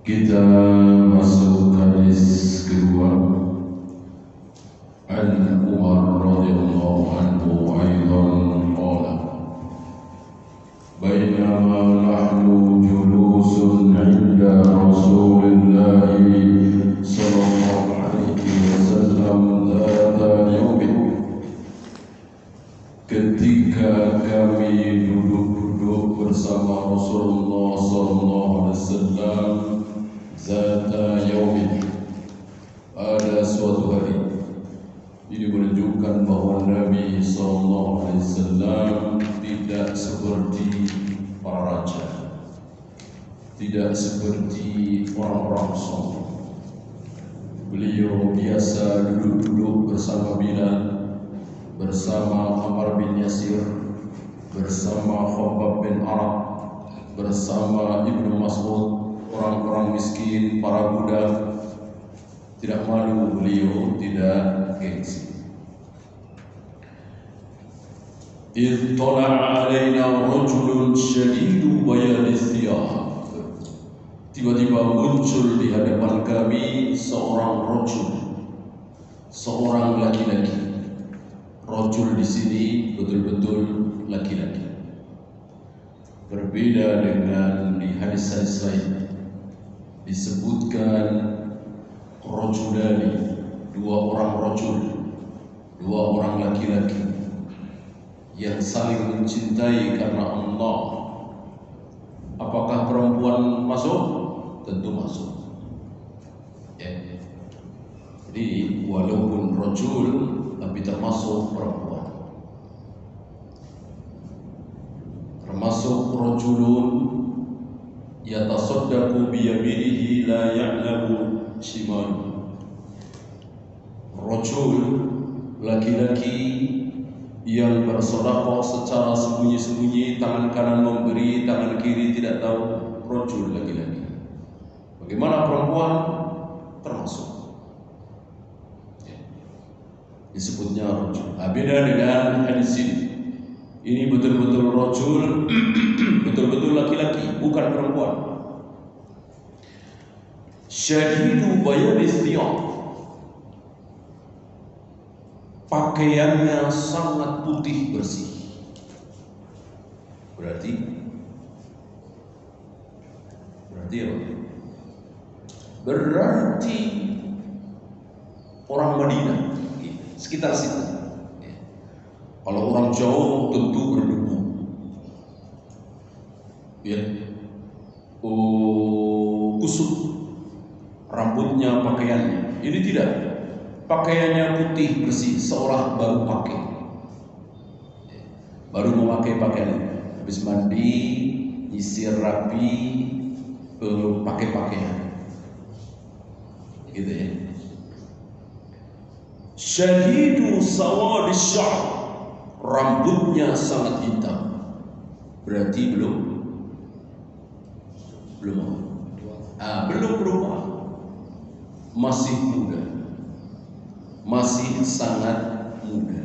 Kita masuk hadis kedua. An Umar radhiyallahu anhu aidan qala bainama nahnu julusun 'inda Rasulillah sallallahu alaihi wasallam dzata yaumin, ketika kami duduk-duduk bersama Rasulullah sallallahu alaihi wasallam zata yaumin, pada suatu hari. Ini menunjukkan bahwa Nabi sallallahu alaihi wasallam tidak seperti para raja, tidak seperti orang-orang sombong. Beliau biasa duduk-duduk bersama Bilal, bersama Ammar bin Yasir, bersama Khabbab bin Arab, bersama Ibnu Mas'ud, orang-orang miskin, para budak. Tidak malu beliau, tidak gengsi. إذ طلع علينا رجل شديد بياض الثياب. Tiba-tiba muncul di hadapan kami seorang rajul, seorang laki-laki. Rajul di sini betul-betul laki-laki. Berbeda dengan di hadis-hadis lain, disebutkan rajulani, dua orang rajul, dua orang laki-laki yang saling mencintai karena Allah. Apakah perempuan masuk? Tentu masuk. Ya. Jadi walaupun rajul tapi termasuk perempuan. Termasuk rajulun yatasaddaqu biyaminihi la ya'lamu shimalu. Rajul, laki-laki yang bersedekah secara sembunyi-sembunyi, tangan kanan memberi, tangan kiri tidak tahu. Rajul, laki-laki. Bagaimana perempuan? Termasuk. Disebutnya rajul. Beda dengan hadis ini. Ini betul-betul rajul, betul-betul laki-laki, bukan perempuan. Syadidu bayadis thiyab, pakaiannya sangat putih bersih. Berarti apa? Berarti orang Madinah, sekitar situ. Kalau orang jauh tentu berdebu. Ya. Kusut rambutnya, pakaiannya. Ini tidak. Pakaiannya putih bersih, seolah baru pakai. Baru memakai pakaian. Habis mandi, nyisir rapi, pakai pakaian. Gitu ya. Syadidu sawadis sya'r, rambutnya sangat hitam. Berarti belum berubah. Masih muda. Masih sangat muda.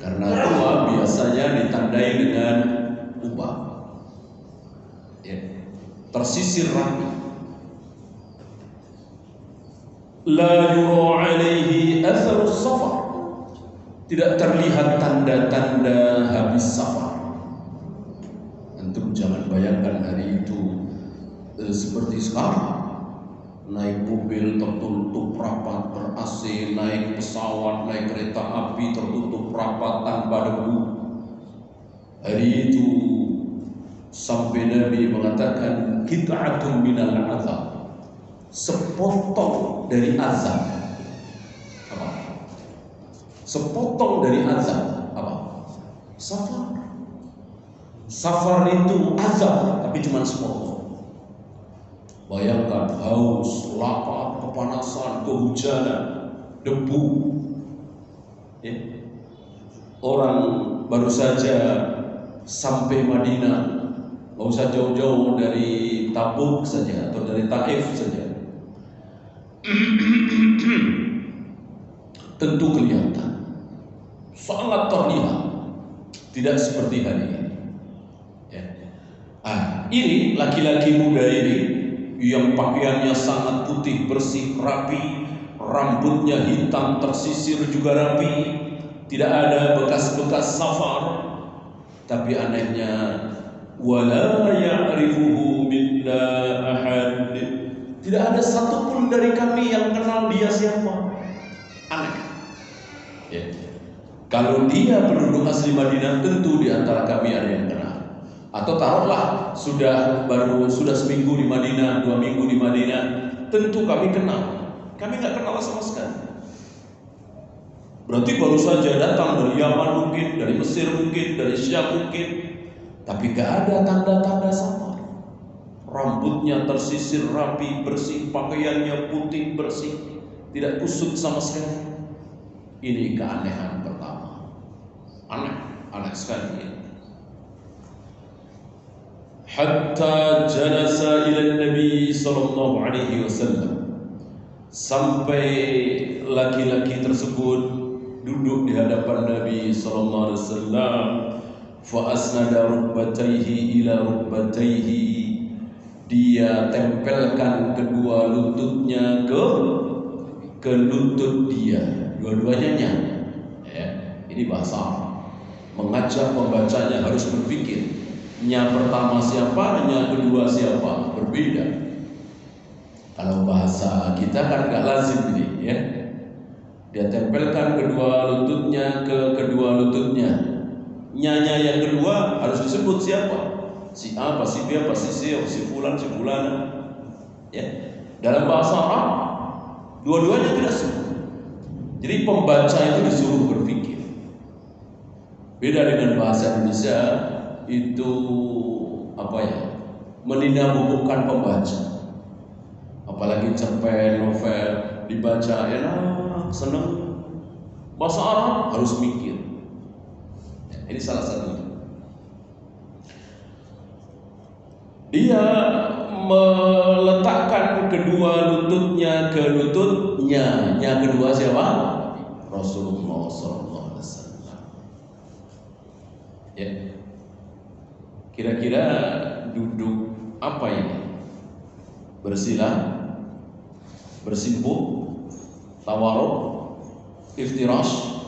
Karena tua biasanya ditandai dengan ubah. Ya. Tersisir rapi. La yura alaihi atharus safar, tidak terlihat tanda-tanda habis safar. Antum jangan bayangkan hari itu seperti sekarang. Naik mobil tertutup rapat ber-AC, naik pesawat, naik kereta api tertutup rapat tanpa debu. Hari itu sampai Nabi mengatakan qit'atun minal azab, sepotong dari azab. Apa? Sepotong dari azab. Apa? Safar. Safar itu azab, tapi cuma sepotong. Bayangkan haus, lapar, kepanasan, kehujanan, debu. Ya. Orang baru saja sampai Madinah, nggak usah jauh-jauh dari Tabuk saja atau dari Taif saja. Tentu kelihatan, sangat terlihat, tidak seperti hari ini. Ya. Ini laki-laki muda ini yang pakaiannya sangat putih, bersih, rapi, rambutnya hitam, tersisir juga rapi, tidak ada bekas-bekas safar. Tapi anehnya, wala ya'rifuhu minna ahad. Tidak ada satupun dari kami yang kenal dia siapa. Aneh. Ya. Kalau dia penduduk asli Madinah, tentu di antara kami ada yang kenal. Atau taruhlah sudah seminggu di Madinah, 2 minggu di Madinah, tentu kami kenal. Kami nggak kenal sama sekali. Berarti baru saja datang dari Yaman mungkin, dari Mesir mungkin, dari Syam mungkin, tapi gak ada tanda-tanda safar. Rambutnya tersisir rapi, bersih, pakaiannya putih, bersih, tidak kusut sama sekali. Ini keanehan pertama. Aneh sekali. Hatta jalasa ila Nabi sallallahu alaihi wasallam, sampai laki-laki tersebut duduk di hadapan Nabi sallallahu alaihi wasallam. Fa asnada rukbatayhi ila rukbatayhi, dia tempelkan kedua lututnya ke lutut dia, dua-duanya ya. Ini bahasa mengajak pembacanya harus berpikir, nya pertama siapa, nya kedua siapa, berbeda. Kalau bahasa kita kan gak lazim ini ya. Dia tempelkan kedua lututnya ke kedua lututnya. Nyanya yang kedua harus disebut siapa? Si A, si B, si C, si fulan, si fulana. Ya. Dalam bahasa Arab dua-duanya tidak sebut. Jadi pembaca itu disuruh berpikir. Beda dengan bahasa Indonesia, itu menindakbubukkan pembaca. Apalagi cerpen, novel dibaca enak, seneng. Bahasa Arab harus mikir. Ya, ini salah satunya. Dia meletakkan kedua lututnya ke lututnya. Yang kedua siapa? Rasulullah SAW. Ya. Kira-kira duduk apa ini? Bersila, bersimpuh, tawaruk, iftirash,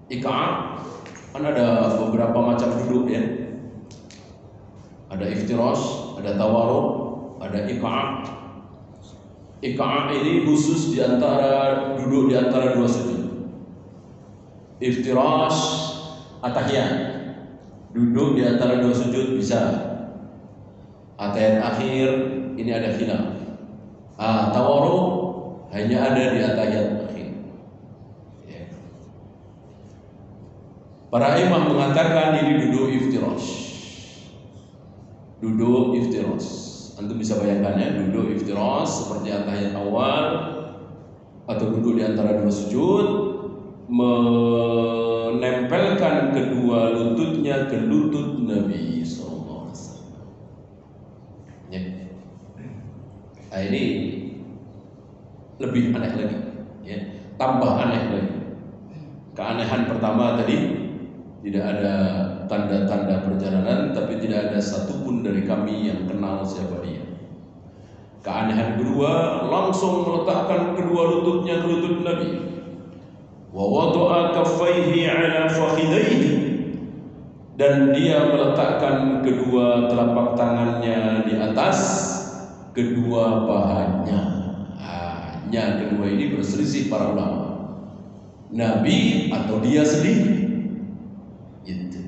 iqa'a. Kan ada beberapa macam duduk ya. Ada iftirash, ada tawaruk, ada iqa'a. Iqa'a ini khusus duduk di antara dua sujud. Iftirash, atahiyat, duduk di antara dua sujud bisa. Atahiyat akhir ini ada khilaf. Tawaruk hanya ada di atahiyat akhir. Ya. Para imam mengatakan ini duduk iftirash. Duduk iftirash. Antum bisa bayangkan ya, duduk iftirash seperti atahiyat awal atau duduk di antara dua sujud, menempelkan kedua lututnya ke lutut Nabi sallallahu alaihi wasallam. Ya. Nah, ini lebih aneh lagi, ya. Tambah aneh lagi. Keanehan pertama tadi tidak ada tanda-tanda perjalanan, tapi tidak ada satupun dari kami yang kenal siapa dia. Keanehan kedua, langsung meletakkan kedua lututnya ke lutut Nabi. Wa wada'a kaffaihi 'ala fakhidaihi, dan dia meletakkan kedua telapak tangannya di atas kedua pahanya. Yang kedua ini berselisih para ulama. Nabi atau dia sendiri? Itu.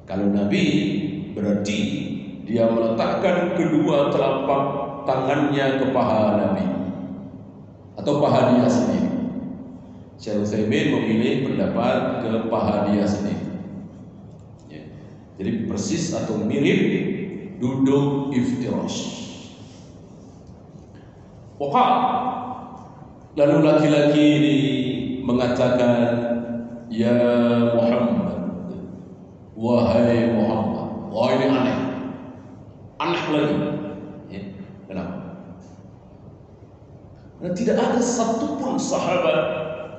Kalau Nabi berarti dia meletakkan kedua telapak tangannya ke paha Nabi atau paha dia sendiri. Syekh Utsaimin memilih pendapat ke paha dia sendiri. Ya. Jadi persis atau mirip duduk iftirash. Lalu laki-laki ini mengatakan, ya Muhammad, wahai Muhammad. Wah, ini aneh lagi. Ya, kenapa? Karena tidak ada satupun sahabat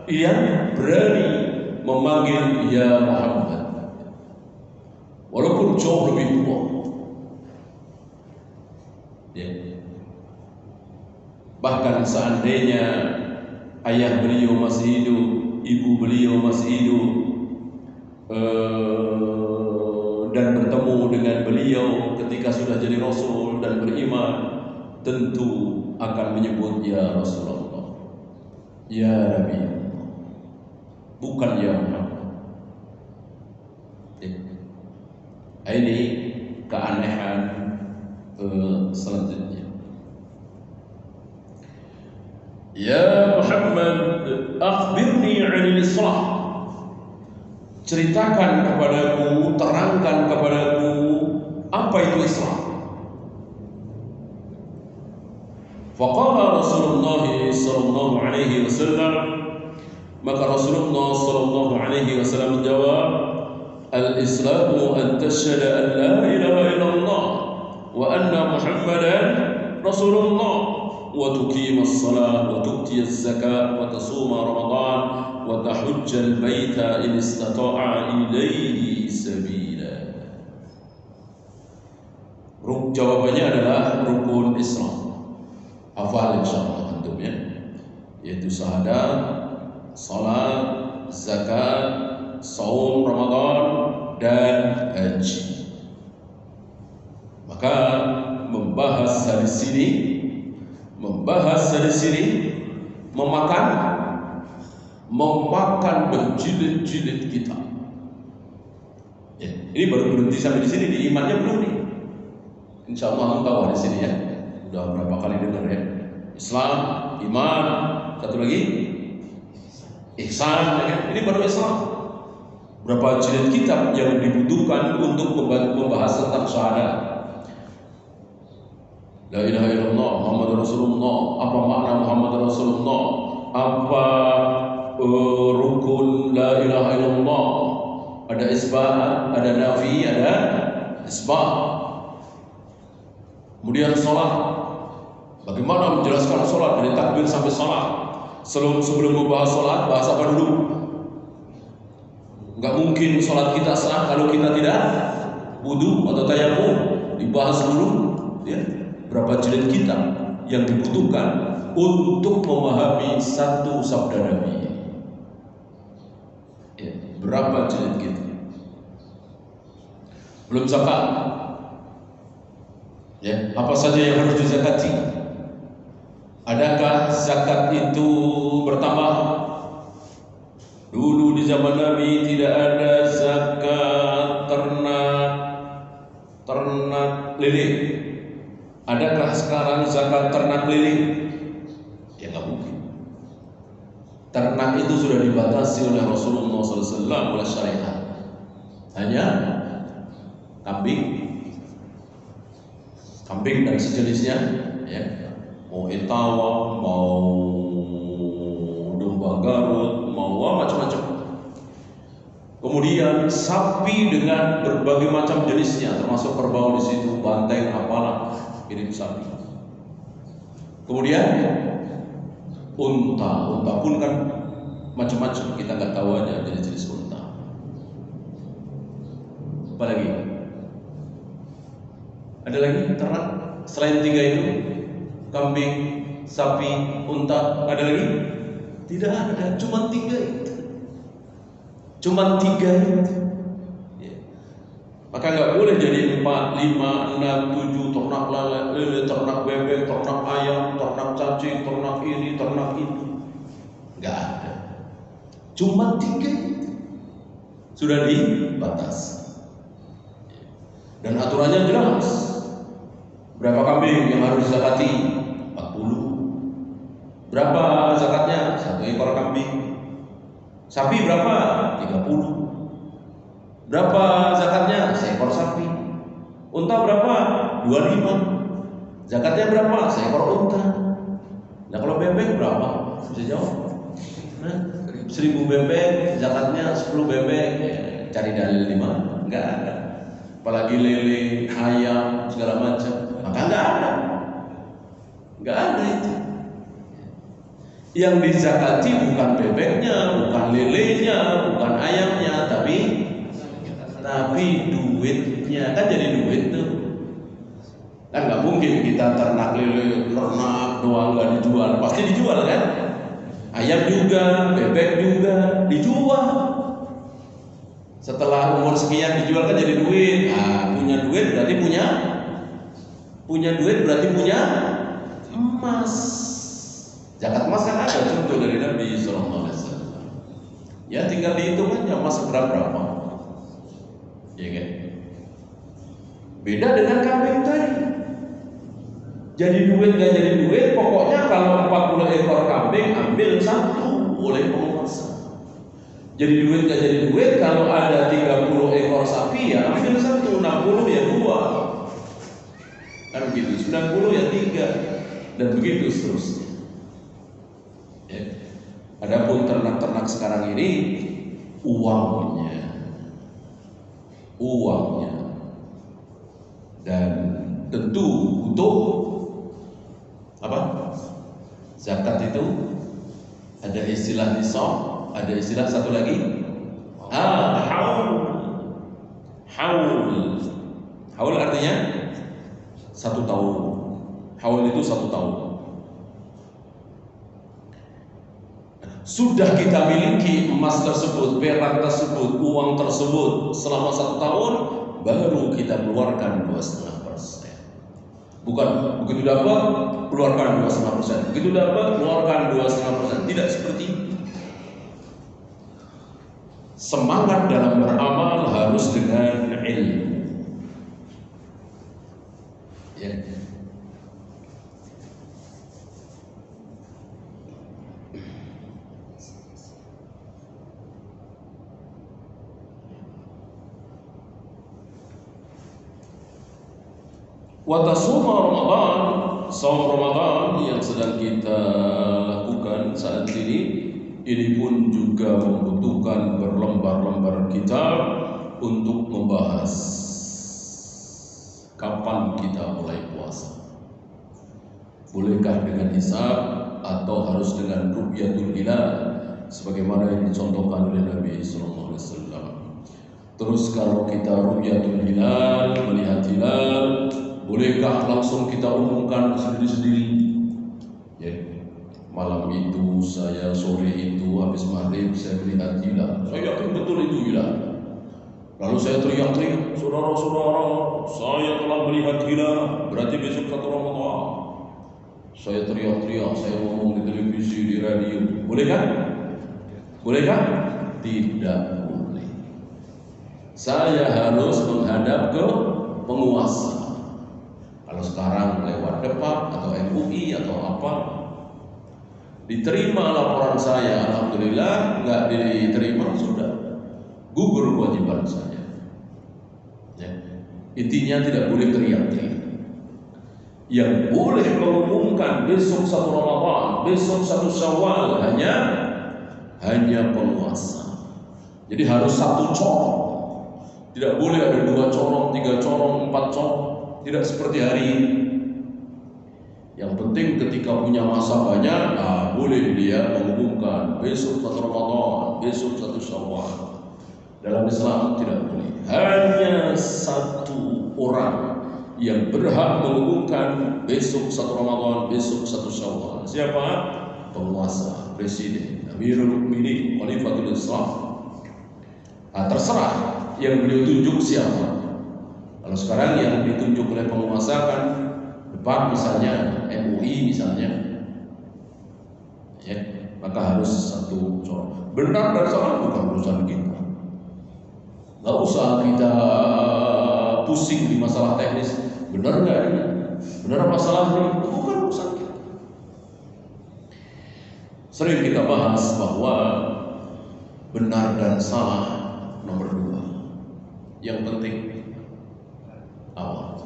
yang berani memanggil ya Muhammad, walaupun jauh lebih tua. Ya. Bahkan seandainya ayah beliau masih hidup, ibu beliau masih hidup, dan bertemu dengan beliau ketika sudah jadi Rasul dan beriman, tentu akan menyebut ya Rasulullah, ya Nabi, bukan ya Muhammad. Ini keanehan selanjutnya. Ya Muhammad, akhbirni 'anil Islam. Ceritakan kepadaku, terangkan kepadaku apa itu Islam. Faqala Rasulullah sallallahu alaihi wasallam, maka Rasulullah sallallahu alaihi wasallam menjawab, al-Islamu an tashhadu an la ilaha illallah wa anna Muhammadan Rasulullah wa tuqima as-salat wa tu'ti az-zakat wa tasuma Ramadan wa tahujja al-baita in istata'a ilayhi sabila. Jawabannya adalah rukun Islam. Hafal insyaallah antum ya. Yaitu syahadat, salat, zakat, saum Ramadan dan haji. Maka membahas dari sini memakan berjilid-jilid kita. Ya, ini baru berhenti sampai di sini, di imannya belum nih. Insyaallah tahu di sini ya. Udah berapa kali dengar ya? Islam, iman, satu lagi ihsan. Ya. Ini baru Islam. Berapa jilid kitab yang dibutuhkan untuk membahas tentang syahadat. La ilaha illallah Muhammad Rasulullah. Apa makna Muhammad Rasulullah? Apa rukun la ilaha illallah? Ada isbat, ada nafi, ada isbat. Kemudian salat. Bagaimana menjelaskan salat dari takbir sampai salat? Sebelum membahas salat, bahas apa dulu? Enggak mungkin salat kita sah kalau kita tidak wudu atau tayamum. Dibahas dulu ya. Berapa jilid kitab yang dibutuhkan untuk memahami satu sabda Nabi. Ya, berapa jilid kitab? Belum zakat. Ya, apa saja yang harus dizakati? Adakah zakat itu bertambah? Dulu di zaman Nabi tidak ada zakat ternak lele. Adakah sekarang zakat ternak lele? Ya nggak mungkin. Ternak itu sudah dibatasi oleh Rasulullah SAW oleh syariat. Hanya kambing dan sejenisnya, ya. Mau etawa, mau domba Garut, mau macam-macam. Kemudian sapi dengan berbagai macam jenisnya, termasuk kerbau di situ, banteng, apalah. Ini sapi. Kemudian unta pun kan macam-macam, kita nggak tahu aja jenis-jenis unta. Apa lagi? Ada lagi ternak selain tiga itu? Kambing, sapi, unta, ada lagi? Tidak ada, cuma tiga itu. Maka nggak boleh jadi 4, 5, 6, 7 ternak lele, ternak bebek, ternak ayam, ternak cacing, ternak ini, ternak itu. Nggak ada. Cuma 3 itu. Sudah dibatasi. Dan aturannya jelas. Berapa kambing yang harus dizakati? 40. Berapa zakatnya? 1 ekor kambing. Sapi berapa? 30. Berapa zakatnya? Seekor sapi. Unta berapa? 25. Zakatnya berapa? Seekor unta. Nah kalau bebek berapa? Bisa jawab? 1000 bebek, zakatnya 10 bebek. Cari dalil di mana? Enggak ada. Apalagi lele, ayam, segala macam. Maka enggak ada itu. Yang dizakati bukan bebeknya, bukan lelenya, bukan ayamnya, tapi duitnya. Kan jadi duit tuh. Kan nggak mungkin kita ternak lele, ternak doang nggak dijual, pasti dijual kan? Ayam juga, bebek juga dijual. Setelah umur sekian dijual kan jadi duit. Nah, punya duit berarti punya duit berarti punya emas. Zakat emas kan ada contoh dari Nabi Sallallahu Alaihi Wasallam. Ya tinggal dihitung aja emas berapa, ya kan? Beda dengan kambing tadi. Jadi duit gak jadi duit, pokoknya kalau 40 ekor kambing ambil satu oleh penguasa. Jadi duit gak jadi duit, kalau ada 30 ekor sapi ya ambil satu, 60 ya 2. Kan begitu, 90 ya 3, dan begitu seterusnya. Ya. Adapun ternak-ternak sekarang ini uangnya, dan tentu butuh apa? Zakat itu ada istilah nisab, ada istilah satu lagi haul artinya 1 tahun. Haul itu 1 tahun. Sudah kita miliki emas tersebut, perak tersebut, uang tersebut selama 1 tahun, baru kita keluarkan 2,5%. Bukan begitu dapat keluarkan 2,5%, begitu dapat keluarkan 2,5%. Tidak seperti itu. Semangat dalam beramal harus dengan ilmu. Ya. Watasuma Ramadan, saum Ramadan yang sedang kita lakukan saat ini pun juga membutuhkan berlembar-lembar kitab untuk membahas kapan kita mulai puasa. Bolehkah dengan hisab atau harus dengan ru'yatul hilal sebagaimana yang dicontohkan oleh Nabi sallallahu alaihi wasallam. Terus kalau kita ru'yatul hilal, melihat hilal, bolehkah langsung kita umumkan sendiri-sendiri? Ya, malam itu saya, sore itu habis maghrib saya melihat hilal. Saya yakin betul itu hilal. Lalu saya teriak-teriak, saudara-saudara, saya telah melihat hilal. Berarti besok 1 Ramadan. Saya teriak-teriak, saya ngomong di televisi, di radio. Boleh kan? Boleh kan? Tidak boleh. Saya harus menghadap ke penguasa. Kalau sekarang lewat depan atau MUI atau apa, diterima laporan saya, alhamdulillah. Nggak diterima, sudah gugur kewajiban saya. Ya. Intinya tidak boleh teriak-teriak. Yang boleh mengumumkan besok 1 Ramadan, besok 1 Syawal hanya penguasa. Jadi harus 1 corong. Tidak boleh ada 2 corong, 3 corong, 4 corong. Tidak seperti hari ini. Yang penting ketika punya masa banyak, boleh dia mengumumkan besok 1 Ramadan, besok 1 Syawal. Dalam Islam tidak boleh. Hanya 1 orang yang berhak mengumumkan besok 1 Ramadan, besok 1 Syawal. Siapa? Penguasa, presiden, Amirul Mukminin, Khalifatul Islam. Terserah yang beliau tunjuk siapa. Kalau sekarang yang ditunjuk oleh penguasa kan depan misalnya MUI misalnya, ya, maka harus 1 corong. Benar dan salah bukan urusan kita. Nggak usah kita pusing di masalah teknis. Benar nggak ini? Benar apa salah ini? Bukan urusan kita. Sering kita bahas bahwa benar dan salah nomor 2. Yang penting awal.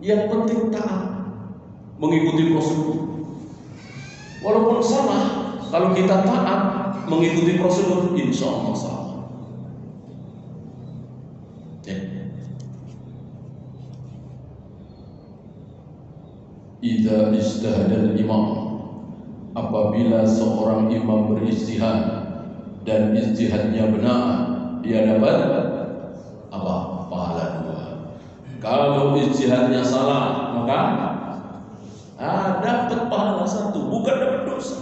Yang penting taat, mengikuti prosedur. Walaupun salah, kalau kita taat mengikuti prosedur, insya Allah salah. Ya. Idza ijtahada al-imam, apabila seorang imam berijtihad dan ijtihadnya benar, dia dapat apa? Pahala 2. Kalau ijtihadnya salah, maka dapat pahala satu, bukan dapat dosa.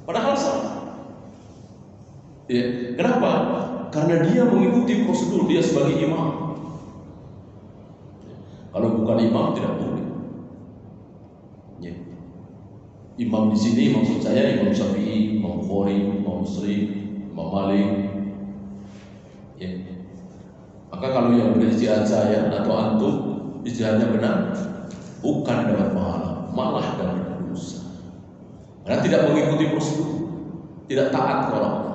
Padahal salah. Ya, kenapa? Karena dia mengikuti prosedur, dia sebagai imam. Kalau bukan imam tidak boleh. Ya. Imam di sini maksud saya Imam Syafi'i, Imam Bukhari, Imam Muslim, Imam Malik. Ya. Maka kalau yang berijtihad saya atau antum ijtihadnya benar, bukan dapat pahala, malah dapat dosa. Karena tidak mengikuti prosedur, tidak taat kepada Allah.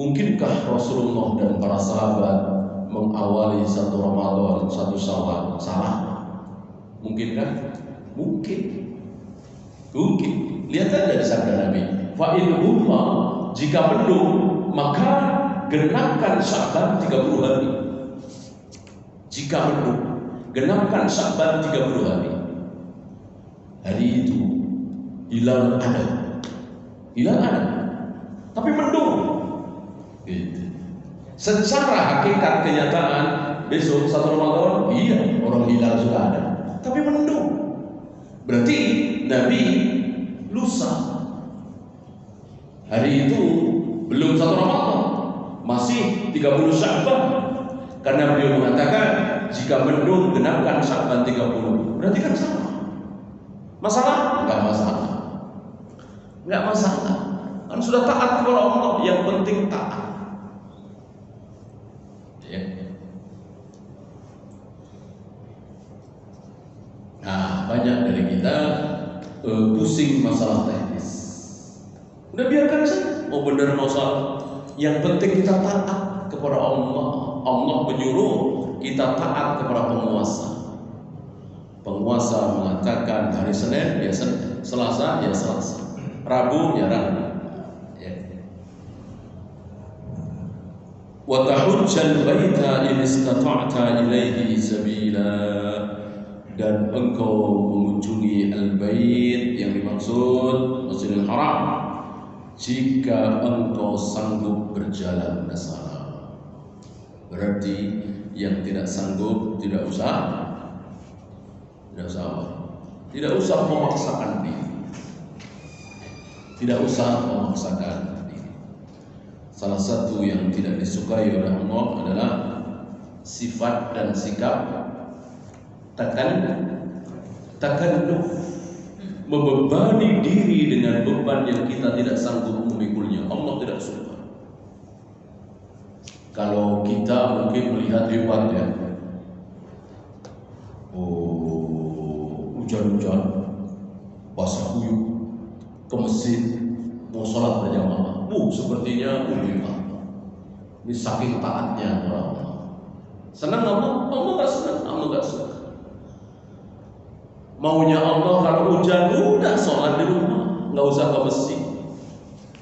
Mungkinkah Rasulullah dan para sahabat mengawali satu Ramadan, satu Syawal salah? Mungkinkah? Mungkin. Mungkin. Lihat saja di sabda Nabi. Fa in humma, jika mendung maka genapkan Sya'ban 30 hari. Jika mendung, genapkan Sya'ban 30 hari. Hari itu hilal ada. Hilal ada. Tapi mendung. Gitu. Secara hakikat kenyataan besok satu Ramadan, iya orang hilal sudah ada, tapi mendung. Berarti Nabi lusa. Hari itu belum satu Ramadan, masih 30 Sya'ban. Karena beliau mengatakan jika mendung genapkan Sya'ban 30. Berarti kan sama. Masalah? Enggak masalah. Enggak masalah. Kan sudah taat kepada Allah, yang penting taat. Nah, banyak dari kita pusing masalah teknis. Udah biarkan saja, mau benar mau salah. Yang penting kita taat kepada Allah. Allah menyuruh kita taat kepada penguasa. Penguasa mengatakan hari Senin ya Senin, Selasa ya Selasa, Rabu ya Rabu. Wa tahujjal baita in istata'ta ilaihi sabila, dan engkau mengunjungi al-bait yang dimaksud Masjidil Haram jika engkau sanggup berjalan ke sana. Berarti yang tidak sanggup tidak usah memaksakan diri. Tidak usah memaksakan. Salah satu yang tidak disukai oleh Allah adalah sifat dan sikap takalluf, membebani diri dengan beban yang kita tidak sanggup memikulnya. Allah tidak suka. Kalau kita mungkin melihat hebat ya, hujan-hujan, basah kuyup, ke masjid, mau sholat berjamaah. Sepertinya hebat. Ini saking taatnya Allah. Senang Allah? Allah nggak senang, Allah nggak suka. Maunya Allah kalau hujan udah sholat di rumah, nggak usah ke masjid.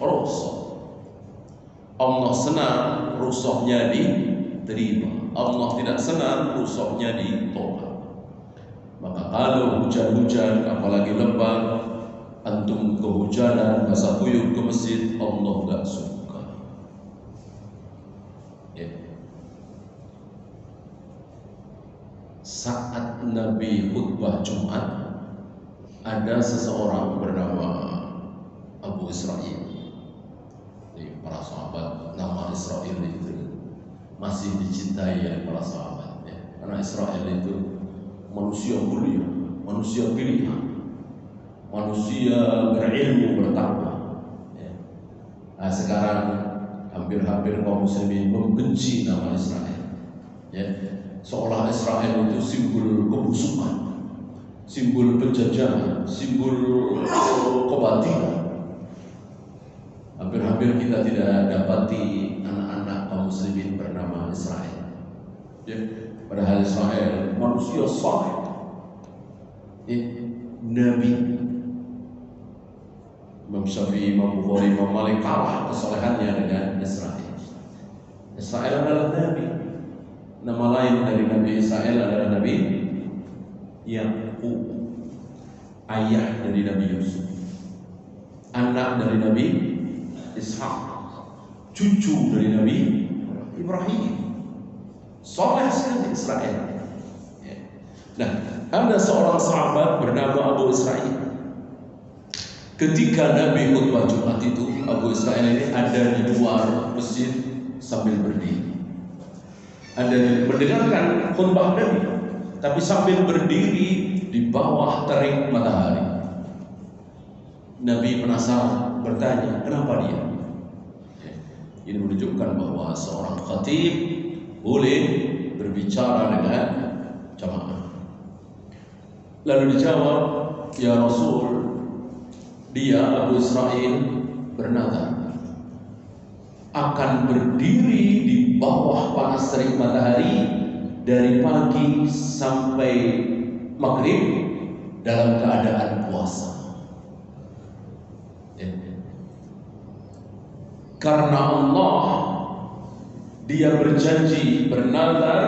Rusuh. Allah senang rusuhnya diterima. Allah tidak senang rusuhnya ditolak. Maka kalau hujan-hujan, apalagi lebat, antum kehujanan, basah kuyup ke masjid, Allah nggak suka. Ya. Saat Nabi khutbah Jumat, ada seseorang bernama Abu Israil. Ini para sahabat, nama Israil itu masih dicintai oleh para sahabat. Ya. Karena Israil itu manusia mulia, manusia pilihan, manusia berilmu, bertakwa. Ya. Nah, sekarang hampir-hampir kaum muslimin membenci nama Israel. Ya. Seolah Israel itu simbol kebusukan, simbol penjajahan, simbol kebatilan. Hampir-hampir kita tidak dapati anak-anak kaum muslimin bernama Israel. Ya. Padahal Israel manusia saleh, Nabi. Imam Syafi'i, Imam Bukhari, Imam Malik kalah kesolehannya dengan Israel. Israel adalah Nabi. Nama lain dari Nabi Israel adalah Nabi Yaqub, ayah dari Nabi Yusuf, anak dari Nabi Ishak, cucu dari Nabi Ibrahim. soleh sekali Israel. Ya. Nah, ada seorang sahabat bernama Abu Israel. Ketika Nabi khutbah Jumat itu, Abu Israel ini ada di luar masjid sambil berdiri. Ada mendengarkan khutbah Nabi, tapi sambil berdiri di bawah terik matahari. Nabi penasaran, bertanya, kenapa dia? Ini menunjukkan bahwa seorang khatib boleh berbicara dengan jamaah. Lalu dijawab, ya Rasul, dia Abu Israel bernazar akan berdiri di bawah panas terik matahari dari pagi sampai maghrib dalam keadaan puasa. Karena Allah, dia berjanji, bernazar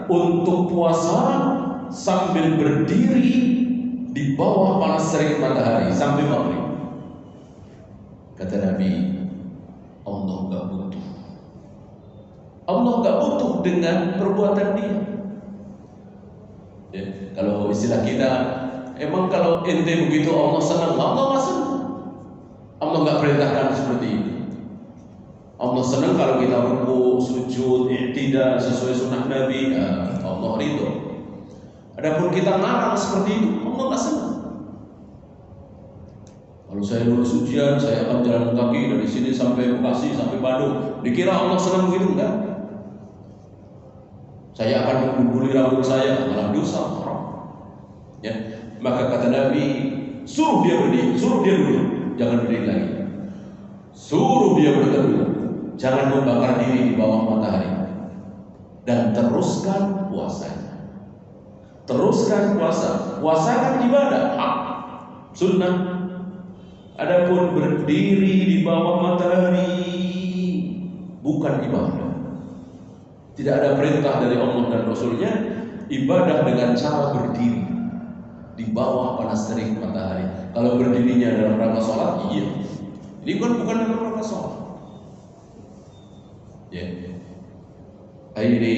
untuk puasa sambil berdiri di bawah panas terik matahari sampai maghrib. Kata Nabi, Allah gak butuh. Allah gak butuh dengan perbuatan dia. Ya, kalau istilah kita, emang kalau ente begitu Allah senang, Allah gak senang. Allah gak perintahkan seperti itu. Allah senang kalau kita ruku, sujud, i'tidal sesuai sunnah Nabi, Allah ridho. Adapun kita ngarang seperti itu, Allah gak senang. Kalau saya lulus ujian, saya akan jalan kaki dari sini sampai Bekasi, sampai Bandung. Dikira Allah senang begitu enggak? Saya akan mengguguli rambut saya, malah dosa haram. Ya, maka kata Nabi, suruh dia berdiri, suruh dia duduk, jangan berdiri lagi. Suruh dia berteduh, jangan membakar diri di bawah matahari, dan teruskan puasanya. Teruskan puasa. Puasa kan ibadah, hak, sunnah. Adapun berdiri di bawah matahari bukan ibadah. Tidak ada perintah dari Allah dan Rasulnya ibadah dengan cara berdiri di bawah panas terik matahari. Kalau berdirinya dalam rangka sholat, iya. Ini bukan dalam rangka sholat. Ya. Ini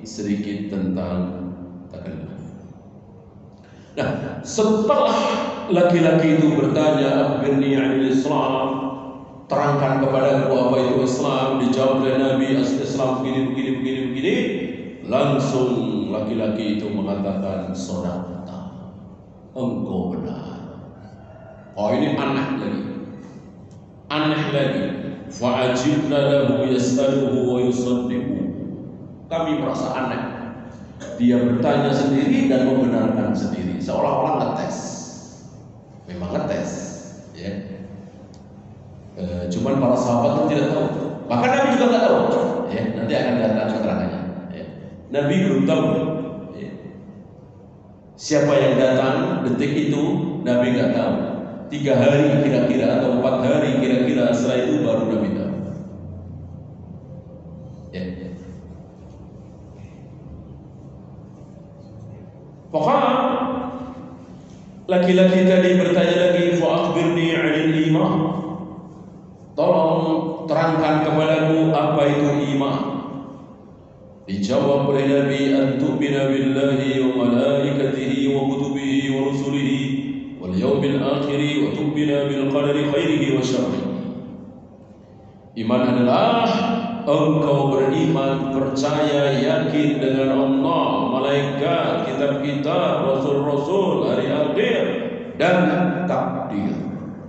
sedikit tentang takallum. Nah, setelah laki-laki itu bertanya, akhbirni 'anil Islam, terangkan kepadaku apa itu Islam. Dijawab oleh Nabi, Islam begini. Langsung laki-laki itu mengatakan, sadaqta, engkau benar. Oh, ini aneh lagi. Fa'ajibna lahu yas'aluhu wa yusaddiqu. Kami merasa aneh. Dia bertanya sendiri dan membenarkan sendiri, seolah-olah ngetes. Memang ngetes, ya. Cuman para sahabat itu tidak tahu. Bahkan Nabi juga tidak tahu. Ya, nanti akan datang keterangannya. Ya. Nabi belum tahu. Ya. Siapa yang datang detik itu Nabi nggak tahu. 3 hari kira-kira atau 4 hari kira-kira setelah itu baru Nabi tahu. Ya. Pokoknya laki-laki tadi bertanya lagi, fa'akhbirni 'anil iman. Tolong terangkan kepadaku apa itu iman. Dijawab oleh Nabi, an tu'mina billahi wa malaikatihi wa kutubihi wa rusulihi wal yawmil akhir wa tu'mina bil qadari khairihi wa syarrihi. Iman adalah engkau beriman, percaya, yakin dengan Allah, malaikat, kitab-kitab, rasul-rasul, hari akhir, dan takdir.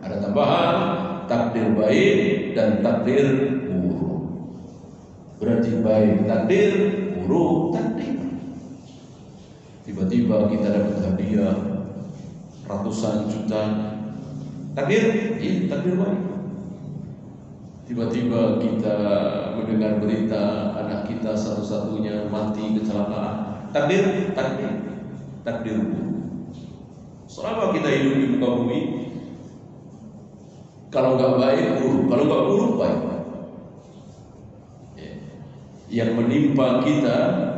Ada tambahan, takdir baik dan takdir buruk. Berarti baik takdir, buruk takdir. Tiba-tiba kita dapat hadiah ratusan juta, takdir, iya takdir baik. Tiba-tiba kita mendengar berita anak kita satu-satunya mati kecelakaan, takdir buruk. Selama kita hidup di muka bumi, kalau nggak baik buruk, kalau nggak buruk baik. Ya. Yang menimpa kita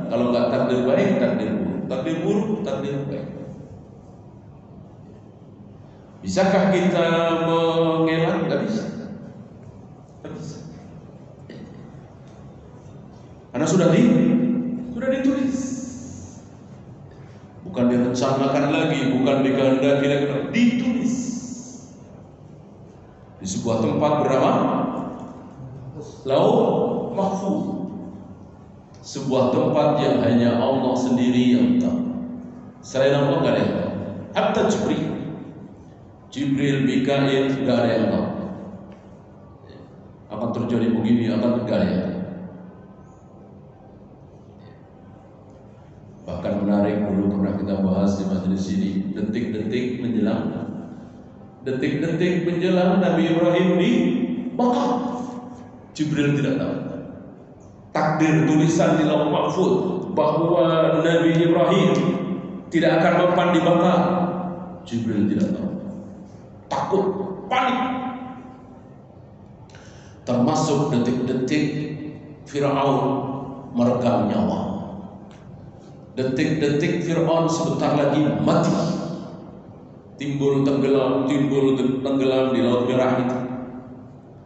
kalau nggak takdir baik, takdir buruk, takdir buruk, takdir baik. Bisakah kita mengelak? Nggak bisa. Karena sudah direncanakan lagi, bukan dikehendaki lagi, ditulis di sebuah tempat bernama Lauh Mahfuz, sebuah tempat yang hanya Allah sendiri yang tahu. Selain Allah nggak ada yang tahu. Hatta Jibril, Mikail nggak ada yang tahu. Akan terjadi begini, akan nggak ada yang tahu. Bahkan menarik, dulu pernah kita bahas di majelis ini, detik-detik menjelang Nabi Ibrahim dibakar, Jibril tidak tahu. Takdir tulisan di Lauh Mahfuz bahwa Nabi Ibrahim tidak akan mempan dibakar, Jibril tidak tahu. Takut, panik. Termasuk detik-detik Fir'aun meregang nyawa. Detik-detik Fir'aun sebentar lagi mati, timbul tenggelam di Laut Merah itu.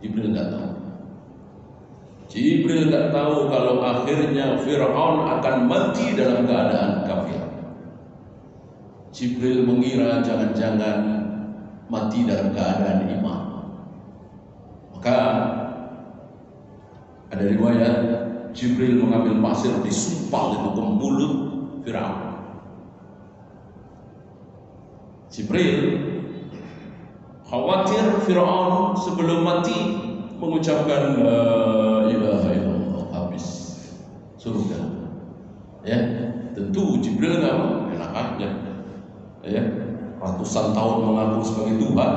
Jibril nggak tahu. Jibril nggak tahu kalau akhirnya Fir'aun akan mati dalam keadaan kafir. Jibril mengira jangan-jangan mati dalam keadaan iman. Maka ada riwayat Jibril mengambil pasir disumpal itu ke mulut Fir'aun. Jibril khawatir Fir'aun sebelum mati mengucapkan la ilaha illallah, habis surga. Ya, tentu Jibril nggak mau, enak aja. Ya, ratusan tahun mengaku sebagai Tuhan,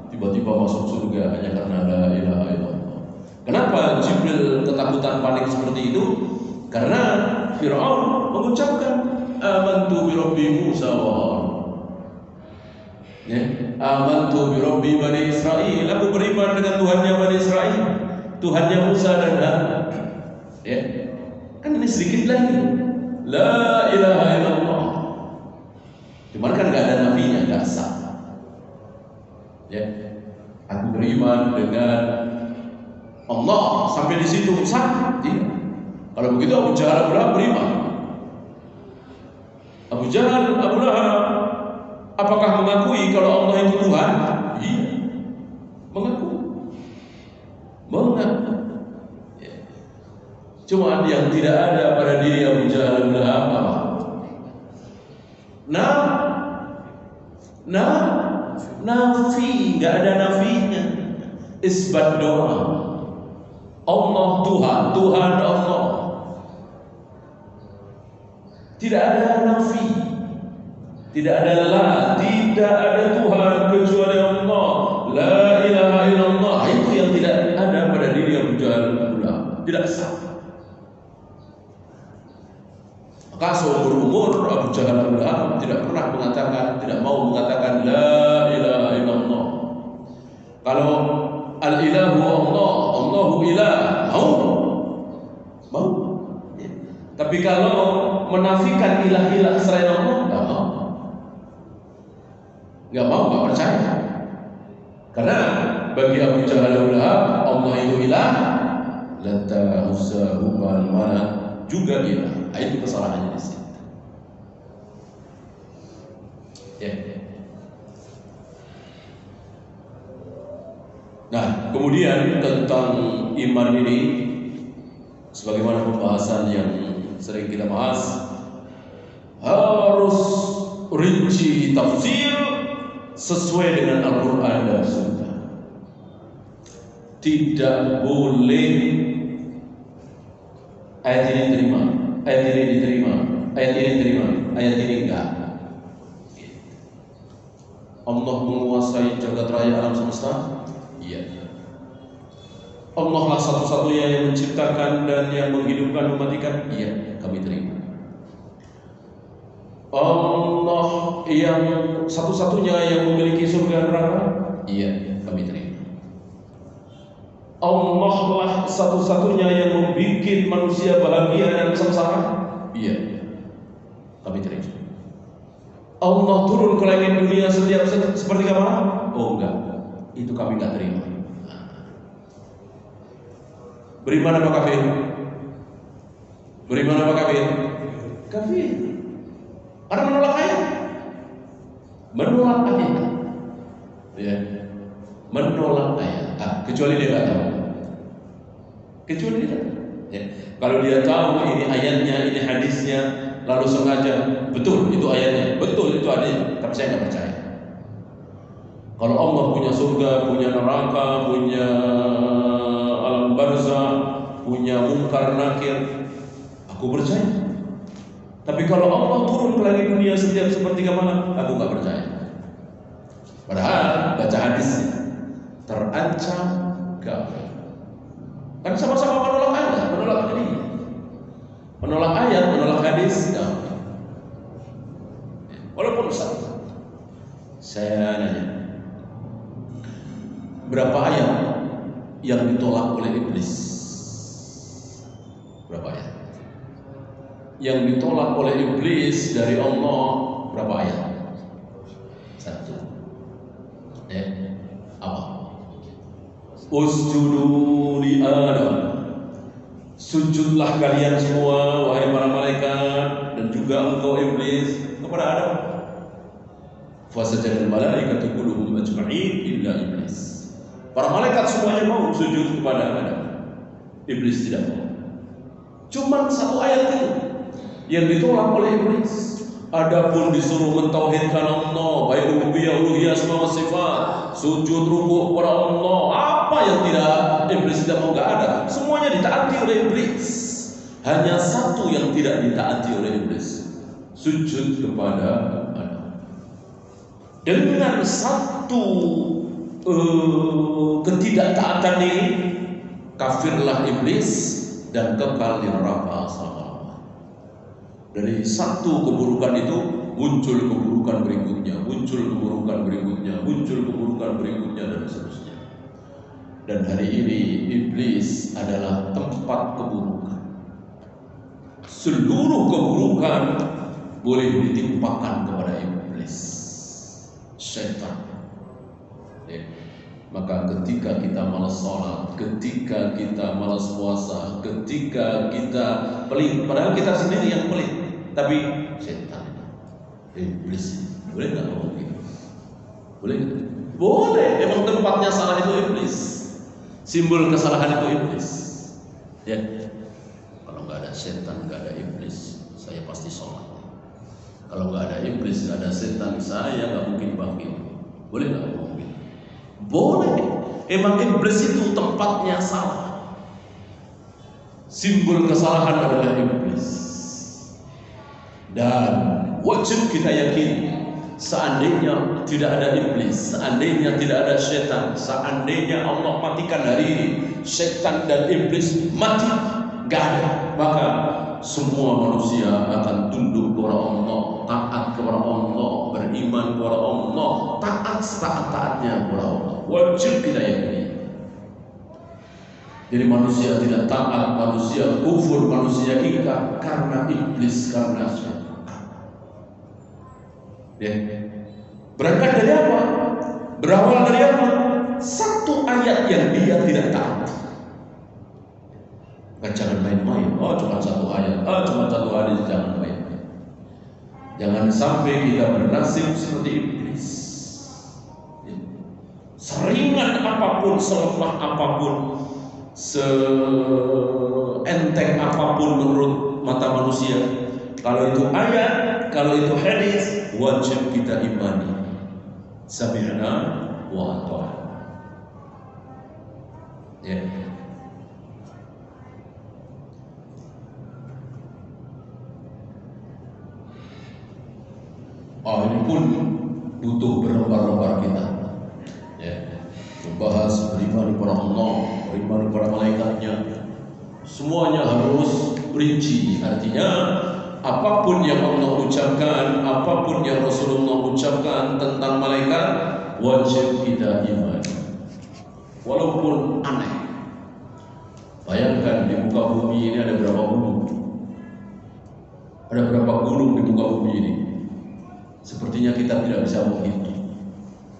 tiba-tiba masuk surga hanya karena la ilaha illallah. Kenapa Jibril ketakutan panik seperti itu? Karena Fir'aun mengucapkan amantu bi rabbi Musa wa Harun. Ya, amantu bi rabbi Bani Israil, aku beriman dengan Tuhannya Bani Israil, Tuhannya Musa dan Harun. Ya, kan ini sedikit lagi la ilaha illallah. Cuman kan nggak ada nabinya, nggak sah. Ya, aku beriman dengan Allah, sampai di situ sah? Tidak. Kalau begitu Abu Jahal, Abu Lahab beriman. Abu Jahal, Abu Lahab, apakah mengakui kalau Allah itu Tuhan? Iya, mengaku. Ya. Cuma yang tidak ada pada diri Abu Jahal, Abu Lahab apa? Nafi, nggak ada nafinya. Isbat doa. Allah Tuhan, Tuhan Allah. Tidak ada nafi, tidak ada la, tidak ada Tuhan kecuali Allah. La ilaha illallah, itu yang tidak ada pada diri Abu Jahal, tidak sah. Maka seumur umur Abu Jahal tidak pernah mengatakan, tidak mau mengatakan la ilaha illallah. Kalau al-ilahu Allah, Allahu ilah, mau. Ya. Tapi kalau menafikan ilah-ilah selain Allah, nggak mau, nggak percaya. Karena bagi Abu Jahal Allah itu ilah, Lata, Uzza, Hubal, Manat juga ilah. Itu kesalahannya di sini. Ya. Nah, kemudian tentang iman ini, sebagaimana pembahasan yang sering kita bahas, harus rinci tafsir sesuai dengan Al-Quran dan Sunnah. Tidak boleh ayat ini terima, ayat ini diterima, ayat ini terima, ayat ini enggak. Allah menguasai jagat raya alam semesta. Iya. Allah lah satu-satunya yang menciptakan dan yang menghidupkan, mematikan. Iya, kami terima. Allah yang satu-satunya yang memiliki surga neraka. Iya, kami terima. Allah lah satu-satunya yang membuat manusia bahagia dan sengsara. Iya, kami terima. Allah turun ke langit dunia setiap seperti kapan? Oh enggak, itu kami enggak terima. Beriman apa kafir? Beriman apa kafir? Kafir. Karena menolak ayat. menolak ayat, ya, menolak ayat. Kecuali dia nggak tahu, kecuali dia tahu. Ya. Kalau dia tahu ini ayatnya, ini hadisnya, lalu sengaja, betul itu ayatnya, betul itu hadisnya, tapi saya nggak percaya. Kalau Allah punya surga, punya neraka, punya alam barzah, punya mungkar nakir, aku percaya. Tapi kalau Allah turun ke langit dunia setiap sepertiga malam, aku nggak percaya. Padahal baca hadisnya terancam kafir. Kan sama-sama menolak ayat, menolak hadis, menolak ayat, menolak hadis. Kafir. Walaupun satu, saya nanya, berapa ayat yang ditolak oleh iblis? Berapa ayat? Yang ditolak oleh iblis dari Allah berapa ayat? Satu. Apa? Usjudu li Adam. Sujudlah kalian semua wahai para malaikat dan juga engkau iblis kepada Adam. Fasajadal malaikatu kulluhum ajma'in illa iblis. Para malaikat semuanya mau sujud kepada Adam. Iblis tidak mau. Cuma satu ayat itu yang ditolak oleh iblis. Adapun disuruh mentauhidkan Allah, baik rububiyah, uluhiyah, asma wa sifat, sujud rukuk kepada Allah, apa yang tidak iblis tidak mau, enggak ada. Semuanya ditaati oleh iblis. Hanya satu yang tidak ditaati oleh iblis, sujud kepada Adam. Dengan satu ketidaktaatan ini, kafirlah iblis dan kekal di neraka selama-lamanya. Dari satu keburukan itu muncul keburukan berikutnya, muncul keburukan berikutnya, muncul keburukan berikutnya, dan seterusnya. Dan hari ini iblis adalah tempat keburukan. Seluruh keburukan boleh ditimpakan kepada iblis, syaitan. Maka ketika kita malas sholat, ketika kita malas puasa, ketika kita pelit, padahal kita sendiri yang pelit, tapi setan, iblis, boleh nggak ngomong gitu? Boleh nggak? Boleh. Emang tempatnya salah itu iblis, simbol kesalahan itu iblis. Ya, kalau nggak ada setan, nggak ada iblis, saya pasti sholat. Kalau nggak ada iblis, nggak ada setan, saya nggak mungkin bangkit. Boleh nggak ngomong gitu? Boleh. Emang iblis itu tempatnya salah. Simbol kesalahan adalah iblis. Dan wajib kita yakini, seandainya tidak ada iblis, seandainya tidak ada setan, seandainya Allah matikan hari ini, setan dan iblis mati, gak ada, maka semua manusia akan tunduk kepada Allah, taat kepada Allah, beriman kepada Allah, taat setaat-taatnya kepada Allah. Wajib kita yakini. Jadi manusia tidak taat, manusia kufur, manusia ingkar karena iblis, karena setan. Ya. Berangkat dari apa? Berawal dari apa? Satu ayat yang dia tidak taat. Jangan main-main. Oh, cuma satu ayat. Oh, cuma satu hadis. Jangan main-main. Jangan sampai kita bernasib seperti iblis. Seringan apapun, selemah apapun, seenteng apapun menurut mata manusia, kalau itu ayat, kalau itu hadis, wajib kita imani. Sami'na wa ata'na. Ya. Ini pun butuh berlembar-lembar kita. Ya. Membahas beriman kepada Allah, beriman kepada malaikatnya. Semuanya harus rinci. Artinya apapun yang Allah ucapkan, apapun yang Rasulullah ucapkan tentang malaikat, wajib kita imani. Walaupun aneh. Bayangkan di muka bumi ini ada berapa gunung? Ada berapa gunung di muka bumi ini? Sepertinya kita tidak bisa menghitung.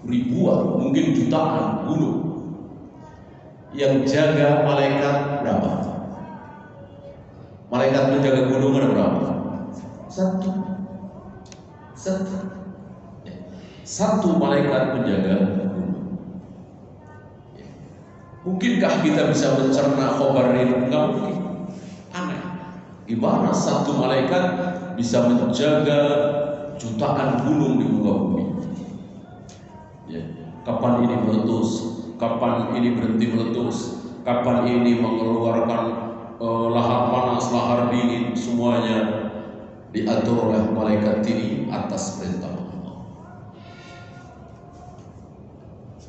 Ribuan, mungkin jutaan gunung. Yang jaga malaikat berapa? Malaikat menjaga gunung ada berapa? Satu. Satu malaikat menjaga gunung. Mungkinkah kita bisa mencerna khabar ini? Enggak mungkin. Aneh. Gimana satu malaikat bisa menjaga jutaan gunung di muka bumi? Ya. Kapan ini meletus? Kapan ini berhenti meletus? Kapan ini mengeluarkan lahar panas, lahar dingin? Semuanya diatur oleh malaikat ini atas perintah Allah.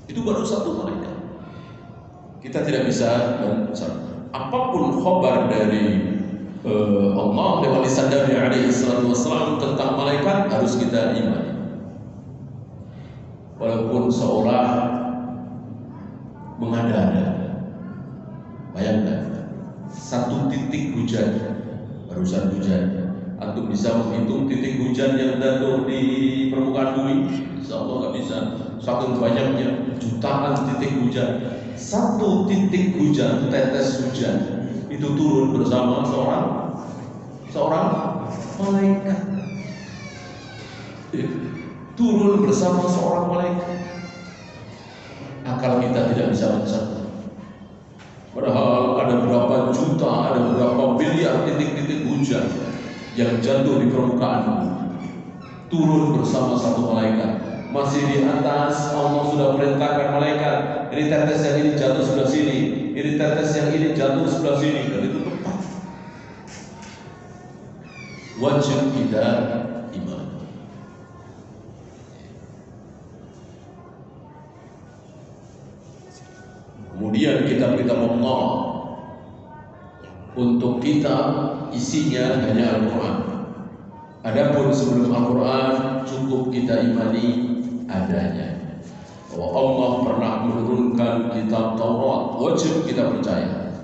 Itu baru satu malaikat. Kita tidak bisa mencerna. Apapun khabar dari Allah lewat lisan Nabi alaihi salatu wasallam tentang malaikat harus kita imani. Walaupun seolah mengada-ada. Bayangkan, satu titik hujan, barusan hujan. Antum bisa menghitung titik hujan yang jatuh di permukaan bumi? Insya Allah nggak bisa. Saking banyaknya, jutaan titik hujan. Satu titik hujan, tetes hujan itu turun bersama seorang malaikat. Turun bersama seorang malaikat. Akal kita tidak bisa mencerna. Padahal ada berapa juta, ada berapa miliar titik-titik hujan yang jatuh di permukaan bumi. Turun bersama satu malaikat. Masih di atas, Allah sudah perintahkan malaikat. Ini tetes yang ini jatuh sebelah sini, ini tetes yang ini jatuh sebelah sini. Dan itu tepat. Wajib kita iman. Kemudian kitab-kitab Allah untuk kita isinya hanya Al-Quran. Adapun sebelum Al-Quran cukup kita imani adanya. Bahwa Allah pernah menurunkan kitab Taurat, wajib kita percaya.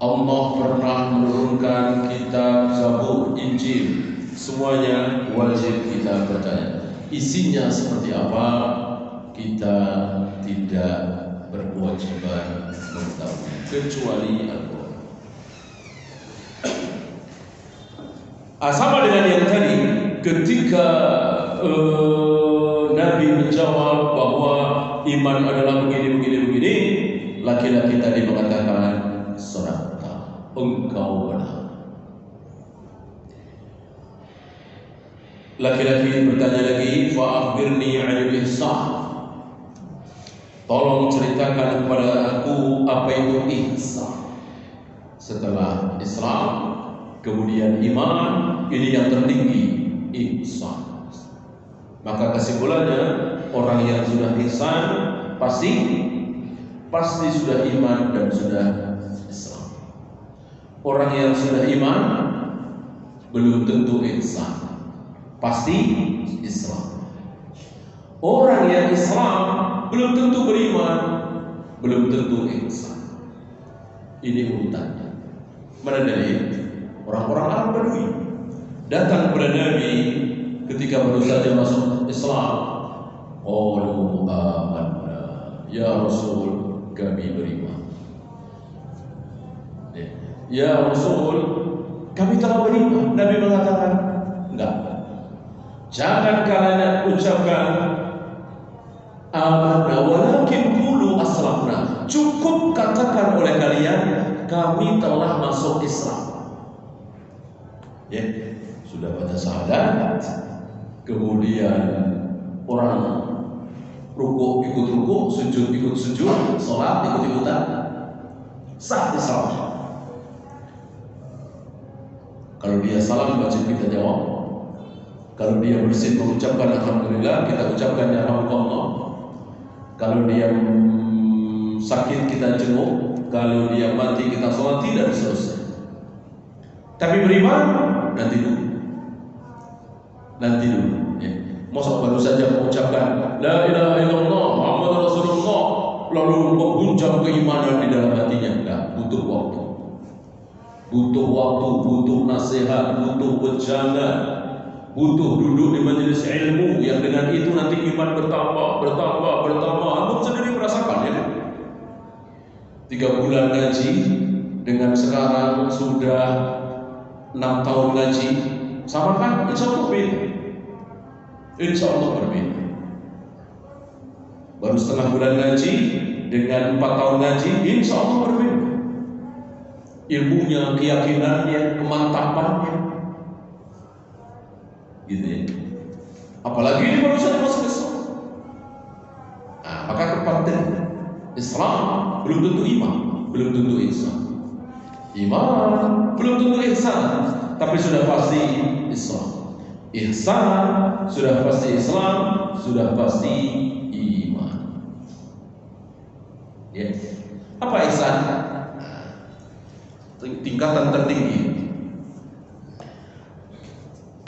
Allah pernah menurunkan kitab Zabur, Injil, semuanya wajib kita percaya. Isinya seperti apa kita tidak berkewajiban mengetahui kecuali Al-Quran. Sama dengan yang tadi, ketika Nabi menjawab bahwa iman adalah begini, laki-laki tadi mengatakan, sadaqta, engkau benar. Laki-laki bertanya lagi, fa'akhbirni 'anil ihsan. Tolong ceritakan kepada aku apa itu ihsan. Setelah Islam, kemudian iman, ini yang tertinggi, ihsan. Maka kesimpulannya, orang yang sudah ihsan pasti sudah iman dan sudah Islam. Orang yang sudah iman belum tentu ihsan, pasti Islam. Orang yang Islam belum tentu beriman, belum tentu ihsan. Ini urutannya. Mana dalil? Orang-orang Arab Badui datang kepada Nabi ketika baru saja masuk Islam. Qalu amanna, ya Rasul, kami beriman. Ya Rasul, kami telah beriman. Nabi mengatakan, enggak. Jangan kalian ucapkan amanna, walakin qulu aslamna. Cukup katakan oleh kalian, kami telah masuk Islam. Ya, sudah baca syahadat, kemudian orang rukuk ikut rukuk, sujud ikut sujud, sholat ikut ikutan, sah Islam. Kalau dia salah wajib kita jawab. Kalau dia bersin mengucapkan alhamdulillah, kita ucapkan ya Alhamdulillah. Kalau dia sakit kita jenguk, kalau dia mati kita sholat, tidak selesai. Tapi beriman nanti dulu. Ya. Masa baru saja mengucapkan la ilaha illallah Muhammad Rasulullah lalu mengguncang keimanan di dalam hatinya? Enggak, butuh waktu. Butuh waktu, butuh nasihat, butuh wejangan, butuh duduk di majelis ilmu yang dengan itu nanti iman bertambah. Antum sendiri merasakan ya. 3 bulan ngaji dengan sekarang sudah 6 tahun ngaji, sama kan? Insya Allah berbeda. Insya Allah berbeda. baru setengah bulan ngaji dengan 4 tahun ngaji, insya Allah berbeda. Ilmunya, keyakinannya, kemantapannya, gitu ya. Apalagi ini baru saja masuk Islam. Nah, maka terpenting Islam belum tentu iman, belum tentu ihsan. Iman belum tentu ihsan, tapi sudah pasti Islam. Ihsan sudah pasti Islam, sudah pasti iman. Ya. Apa ihsan? Tingkatan tertinggi.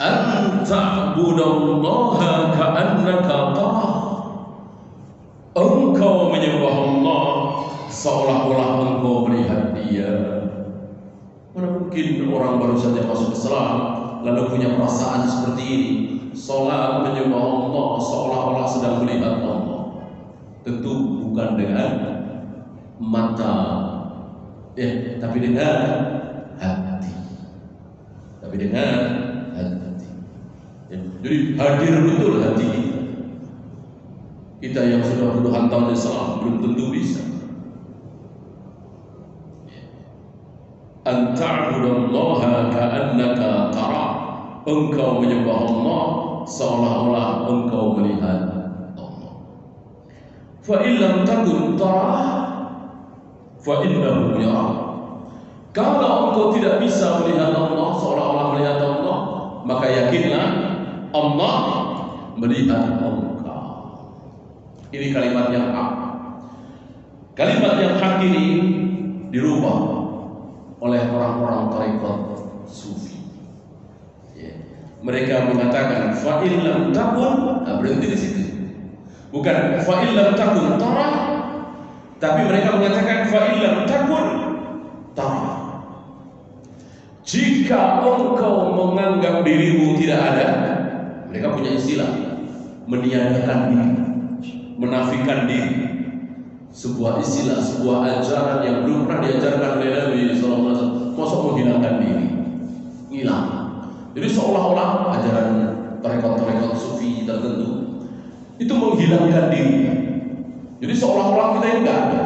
An ta'budallaha ka'annaka tarah. Engkau menyembah Allah seolah-olah engkau melihat Dia. Mana mungkin orang baru saja masuk Islam lalu punya perasaan seperti ini, sholat menyembah Allah seolah-olah sedang melihat Allah. Tentu bukan dengan mata, ya, tapi dengan hati. Tapi dengan hati. Ya, jadi hadir betul hati kita. Kita yang sudah puluhan tahun Islam belum tentu bisa. An ta'budallaha ka'annaka tarah. Engkau menyembah Allah seolah-olah engkau melihat Allah. Fa illam takun tarah fa innahu yarah. Kalau engkau tidak bisa melihat Allah seolah-olah melihat Allah, maka yakinlah Allah melihat engkau. Ini kalimat yang hak. Kalimat yang hak ini dirubah oleh orang-orang tarekat sufi. Ya. Mereka mengatakan fa illam takun, berhenti di situ. Bukan fa illam takun tarah, tapi mereka mengatakan fa illam takun tarah. Jika engkau menganggap dirimu tidak ada, mereka punya istilah meniadakan diri, menafikan diri. Sebuah istilah, sebuah ajaran yang belum pernah diajarkan oleh Nabi sallallahu alaihi wasallam, masuk menghilangkan diri, hilang. Jadi seolah-olah ajaran tarekat-tarekat sufi tertentu itu menghilangkan diri. Jadi seolah-olah kita ini nggak ada.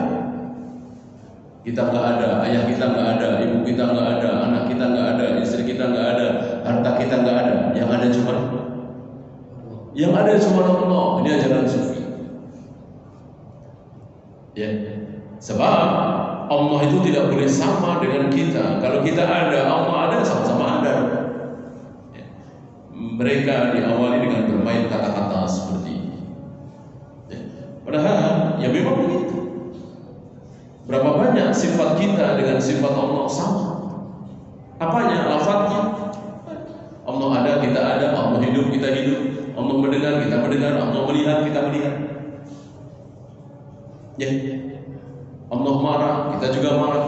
Kita nggak ada, ayah kita nggak ada, ibu kita nggak ada, anak kita nggak ada, istri kita nggak ada, harta kita nggak ada. Yang ada cuma Allah. Ini ajaran sufi. Ya, sebab Allah itu tidak boleh sama dengan kita. Kalau kita ada, Allah ada, sama-sama ada. Ya. Mereka diawali dengan bermain kata-kata seperti ini. Ya. Padahal, ya memang begitu. Berapa banyak sifat kita dengan sifat Allah sama? Apanya? Lafadznya. Allah ada, kita ada. Allah hidup, kita hidup. Allah mendengar, kita mendengar. Allah melihat, kita melihat. Ya, Allah marah, kita juga marah.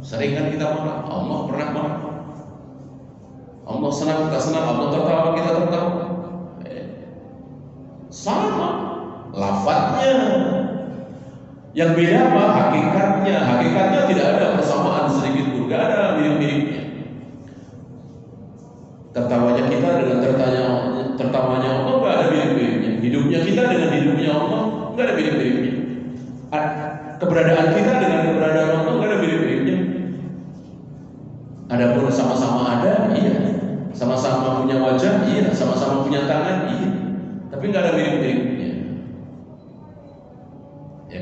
Sering kan kita marah, Allah pernah marah. Allah senang, kita senang. Allah tertawa, kita tertawa. Sama lafadznya. Yang beda apa? Hakikatnya. Hakikatnya tidak ada persamaan sedikit pun, tidak ada mirip-miripnya. Tertawanya kita dengan tertawanya Allah tidak ada mirip-miripnya. Hidupnya kita dengan hidupnya Allah tidak ada mirip-miripnya. Keberadaan kita dengan keberadaan Allah nggak ada mirip-miripnya. Adapun sama-sama ada, iya. Sama-sama punya wajah, iya. Sama-sama punya tangan, iya. Tapi nggak ada mirip-miripnya. Ya.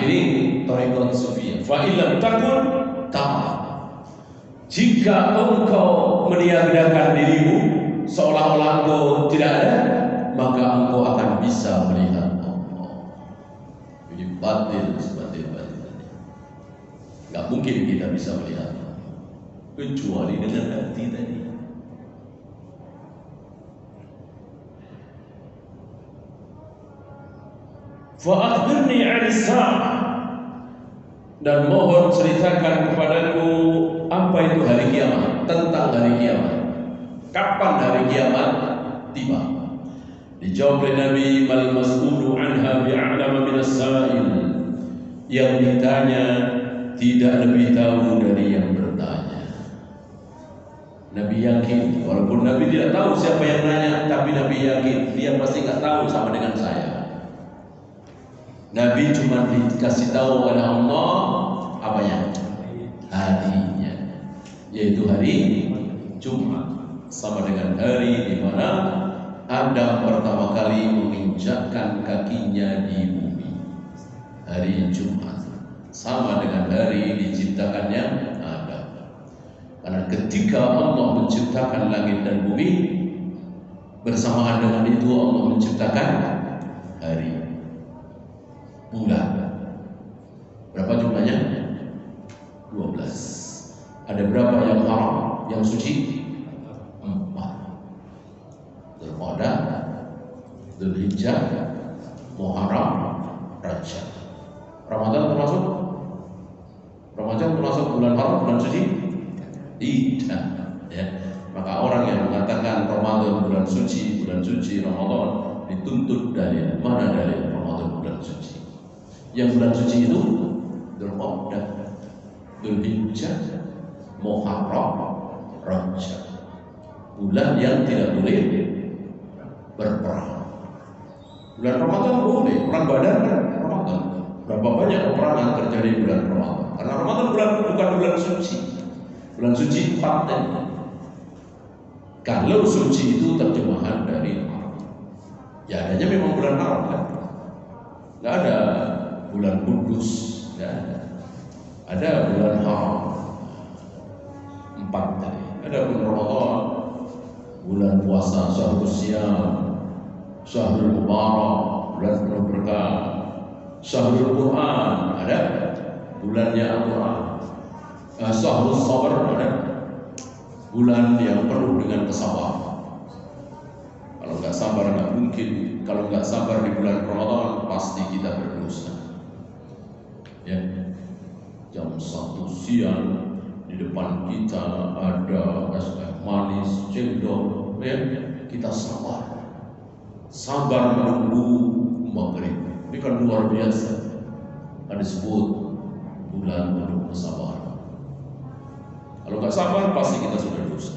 Ini tarekat sufi. Fa illam takun tarah. Jika engkau meniadakan dirimu seolah-olah engkau tidak ada, maka engkau akan bisa melihat Allah. Ini batil sebatil-batilnya. Gak mungkin kita bisa melihat Allah kecuali dengan hati tadi. Fa'akhbirni 'anis sa'ah, dan mohon ceritakan kepadaku apa itu hari kiamat, tentang hari kiamat. Kapan hari kiamat tiba? Dijawab oleh Nabi, mal mas'ulu anha bi'a'lama minas sa'il. Yang ditanya tidak lebih tahu dari yang bertanya. Nabi Nabi yakin, walaupun Nabi tidak tahu siapa yang nanya, tapi Nabi yakin dia pasti nggak tahu sama dengan saya. Nabi cuma dikasih tahu oleh Allah apanya? Harinya, yaitu hari Jumat, sama dengan hari di mana Adam pertama kali menginjakkan kakinya di bumi. Hari Jumat sama dengan hari diciptakannya Adam. Karena ketika Allah menciptakan langit dan bumi, bersamaan dengan itu Allah menciptakan hari, bulan. Berapa jumlahnya? 12. Ada berapa yang haram, yang suci? 4. Dzulqa'dah, Dzulhijjah, Muharram, Rajab. Ramadan termasuk? Ramadan termasuk bulan haram, bulan suci? Tidak. Ya. Maka orang yang mengatakan Ramadan bulan suci Ramadan dituntut dalil. Mana dalil Ramadan bulan suci? Yang bulan suci itu Dzulqa'dah, Dzulhijjah, Muharram, Rajab. Bulan yang tidak boleh berperang. Bulan Ramadan boleh, perang Badar kan Ramadan. Berapa banyak peperangan terjadi di bulan Ramadan? Karena Ramadan bukan bulan suci. Bulan suci 4 tadi. Kalau suci itu terjemahan dari haram. Ya adanya memang bulan haram kan? Nggak ada bulan kudus, nggak ada. Ada bulan haram 4 tadi. Ada bulan Ramadan, bulan puasa, syahrul siyam, syahrul mubarak, bulan penuh berkah, syahrul Quran, ada bulannya Al-Quran, syahrul sabar, ada bulan yang penuh dengan kesabaran. Kalau nggak sabar nggak mungkin. Kalau nggak sabar di bulan Ramadan pasti kita berdosa. Ya, jam 1 siang di depan kita ada es teh manis, cendol, ya, kita sabar menunggu maghrib. Ini kan luar biasa. Ada disebut bulan penuh kesabaran. Kalau nggak sabar pasti kita sudah dosa.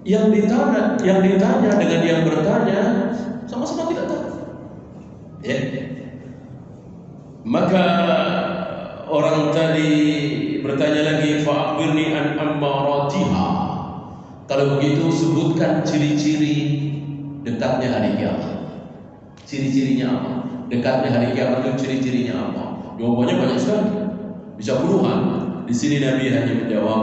Yang ditanya dengan yang bertanya sama-sama tidak tahu. Ya. Maka orang tadi bertanya lagi, fa'akhbirni an ammaratiha. Kalau begitu sebutkan ciri-ciri dekatnya hari kiamat. Ciri-cirinya apa? Dekatnya hari kiamat itu ciri-cirinya apa? Jawabannya banyak sekali, bisa puluhan. Di sini Nabi hanya menjawab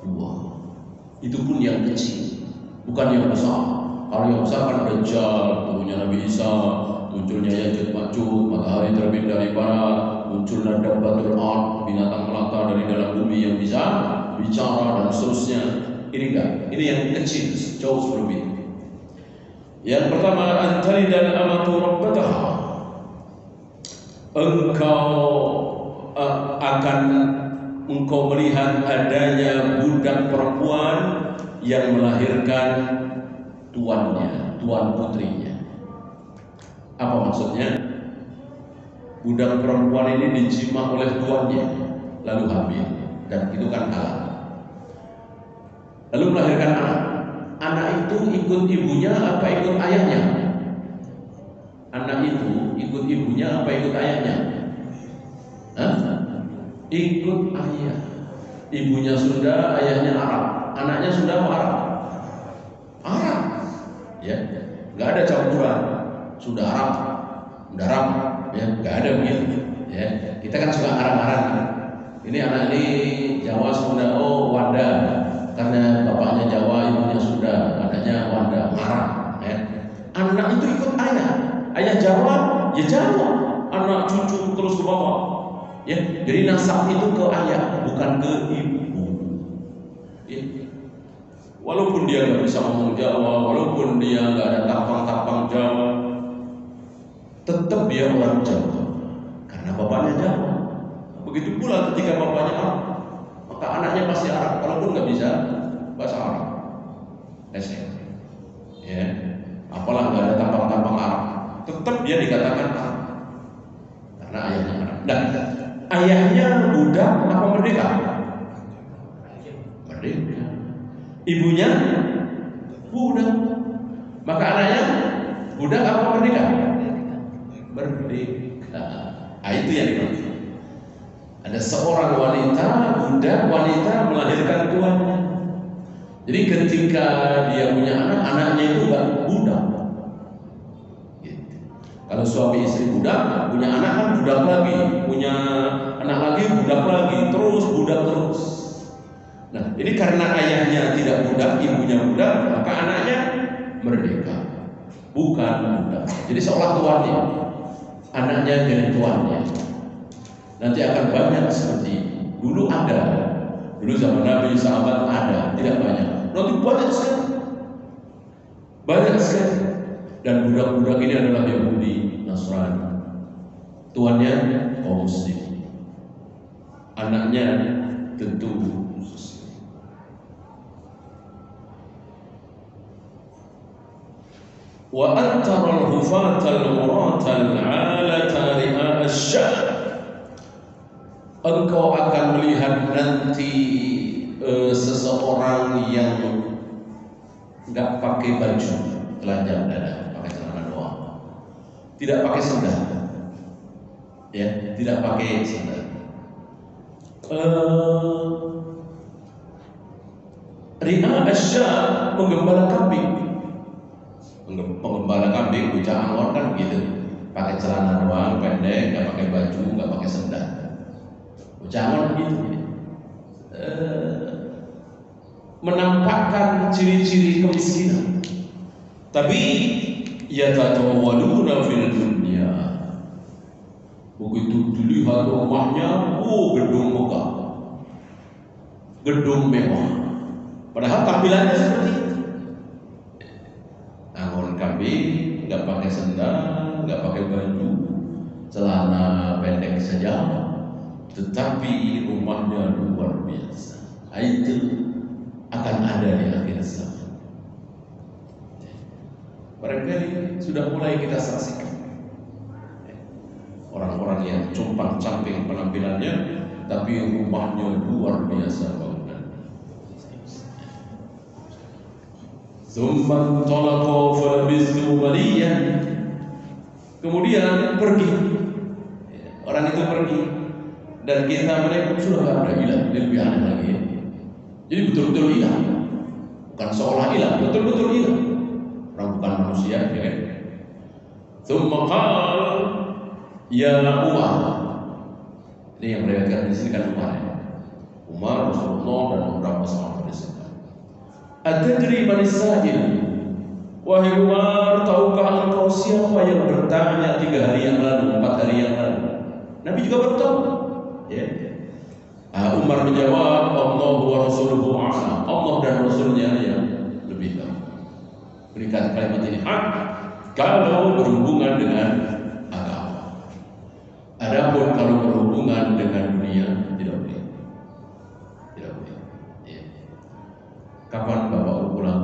2. Itu pun yang kecil, bukan yang besar. Kalau yang besar kan Dajjal, turunnya Nabi Isa, munculnya Ya'juj Ma'juj, matahari terbit dari barat, munculnya Dabbatul Ard, binatang melata dari dalam bumi yang bisa bicara dan seterusnya. Ini enggak, ini yang kecil, jauh sebelum itu. Yang pertama, antari dan amatu rabbataha. Engkau melihat adanya budak perempuan yang melahirkan tuannya, tuan putrinya. Apa maksudnya? Budak perempuan ini dijima oleh tuannya, lalu hamil, dan itu kan halal. Lalu melahirkan anak. Anak itu ikut ibunya apa ikut ayahnya? Anak itu ikut ibunya apa ikut ayahnya? Hah? Ikut ayah. Ibunya Sunda, ayahnya Arab. Anaknya Sunda apa Arab? Arab. Ya, nggak ada campuran. Sunda Arab, ya, nggak ada begitu. Ya, kita kan suka arang-arang. Ini anak ini Jawa Sunda, oh Wanda. Karena bapaknya Jawa, ibunya Sunda, anaknya Wanda, Arab. Ya. Anak itu ikut ayah Jawa, ya Jawa. Anak cucu terus ke bawah. Ya, jadi nasab itu ke ayah, bukan ke ibu. Ya. Walaupun dia nggak bisa ngomong Jawa, walaupun dia nggak ada tampang Jawa, tetap dia orang Jawa, karena bapaknya Jawa. Begitu pula ketika bapaknya Arab, maka anaknya pasti Arab, walaupun nggak bisa bahasa Arab. Ya, apalah nggak ada tampang Arab, tetap dia dikatakan Arab, karena ayahnya Arab. Nah, ayahnya budak apa merdeka? Merdeka. Ibunya budak. Maka anaknya budak apa merdeka? Merdeka. Itu yang dimaksud. Ada seorang wanita, budak wanita melahirkan tuannya. Jadi ketika dia punya anak, anaknya itu budak. Gitu. Kalau suami istri budak, punya anak kan budak lagi, punya anak lagi budak lagi, terus budak terus. Nah, ini karena ayahnya tidak budak, ibunya budak, maka anaknya merdeka, bukan budak. Jadi seolah tuannya, anaknya jadi tuannya. Nanti akan banyak seperti ini. Dulu ada, dulu zaman Nabi sahabat ada, tidak banyak. Nanti banyak sekali, banyak sekali. Dan budak-budak ini adalah Yahudi, Nasrani. Tuannya kaum Muslim, anaknya tentu Muslim. Wa antara al-hufata al-murata al-alata ri'a asy-sya'r. Engkau akan melihat nanti seseorang yang nggak pakai baju, telanjang dada, pakai celana doang, tidak pakai sendal, ya, tidak pakai sendal. Ri'a asy-sya'r, menggembala kambing. Penggembala kambing, bocah Angor kan begitu, pakai celana doang, pendek, nggak pakai baju, nggak pakai sendal. Jangan begitu, menampakkan ciri-ciri kemiskinan. Tapi yatawaluna fil dunya, begitu dilihat rumahnya, gedung megah, gedung mewah. Padahal tampilannya seperti itu. Anggon kambing, nggak pakai sendal, nggak pakai baju, celana pendek saja. Tetapi rumahnya luar biasa. Itu akan ada di akhir zaman. Barangkali sudah mulai kita saksikan orang-orang yang compang-camping penampilannya, tapi rumahnya luar biasa bangunan. Tsumma talaqa falabithu maliyan. Kemudian pergi. Orang itu pergi. Dan kita mereka sudah tidak ada hilang, lebih aneh lagi ya. Jadi betul-betul hilang, bukan seolah hilang, betul-betul hilang. Orang bukan manusia, ya kan? Tsumma qala ya Umar. Ini yang meriwayatkan di sini kan Umar ya. Umar, Rasulullah dan beberapa sahabat di sini. Atadri man as-sa'il? Wahai Umar, tahukah engkau siapa yang bertanya 3 hari yang lalu, 4 hari yang lalu? Nabi juga baru tahu. Ya. Umar menjawab, Allah wa Rasuluhu a'lam. Allah dan Rasulnya yang lebih tahu. Berikan kalimat ini hak kalau berhubungan dengan agama. Adapun kalau berhubungan dengan dunia tidak boleh. Tidak boleh. Ya. Kapan Bapak pulang?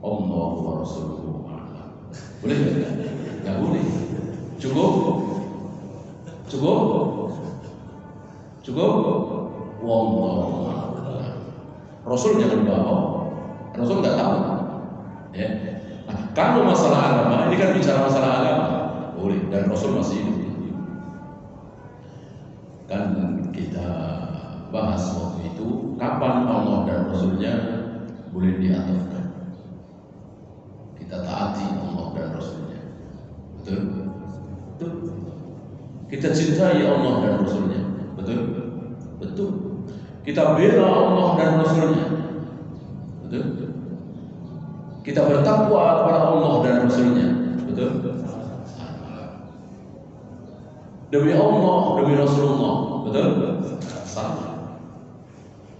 Allah wa Rasuluhu a'lam. Boleh enggak? Enggak boleh. Cukup? Cukup? Cukup? Wallahu a'lam. Rasul jangan bawa. Rasul nggak tahu. Ya. Nah, kalau masalah agama, ini kan bicara masalah agama, boleh. Dan Rasul masih hidup. Kan kita bahas waktu itu, kapan Allah dan Rasulnya boleh diaturkan. Kita taati Allah dan Rasulnya. Betul? Betul. Kita cintai Allah dan Rasulnya. Betul? Betul. Kita bela Allah dan Rasulnya. Betul? Kita bertakwa kepada Allah dan Rasulnya. Betul? Demi Allah, demi Rasulullah. Betul? Sama.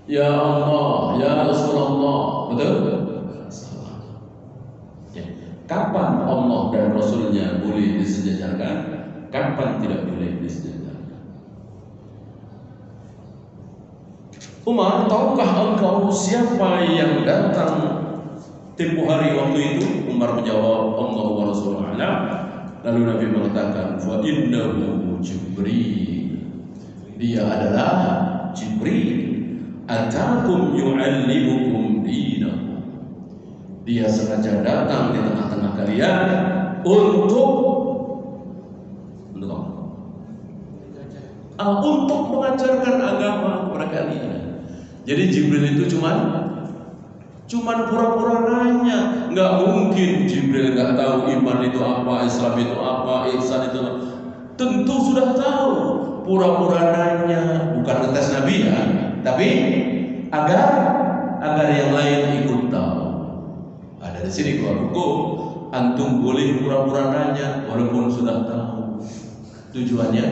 Ya Allah, ya Rasulullah. Betul? Sama. Ya. Kapan Allah dan Rasulnya boleh disejajarkan? Kapan tidak boleh disejajarkan? Umar, tahukah engkau siapa yang datang tempoh hari waktu itu? Umar menjawab, Allah wa Rasulullah. Lalu Nabi mengatakan, fa innahu Jibril. Dia adalah Jibril. Atakum yu'allimukum dinakum. Dia sengaja datang di tengah-tengah kalian untuk apa? Untuk mengajarkan agama kepada kalian. Jadi Jibril itu cuman pura-pura nanya. Nggak mungkin Jibril nggak tahu iman itu apa, Islam itu apa, ihsan itu apa. Tentu sudah tahu. Pura-pura nanya, bukan ngetes Nabi ya, tapi agar yang lain ikut tahu. Ada di sini keluar hukum, antum boleh pura-pura nanya walaupun sudah tahu. Tujuannya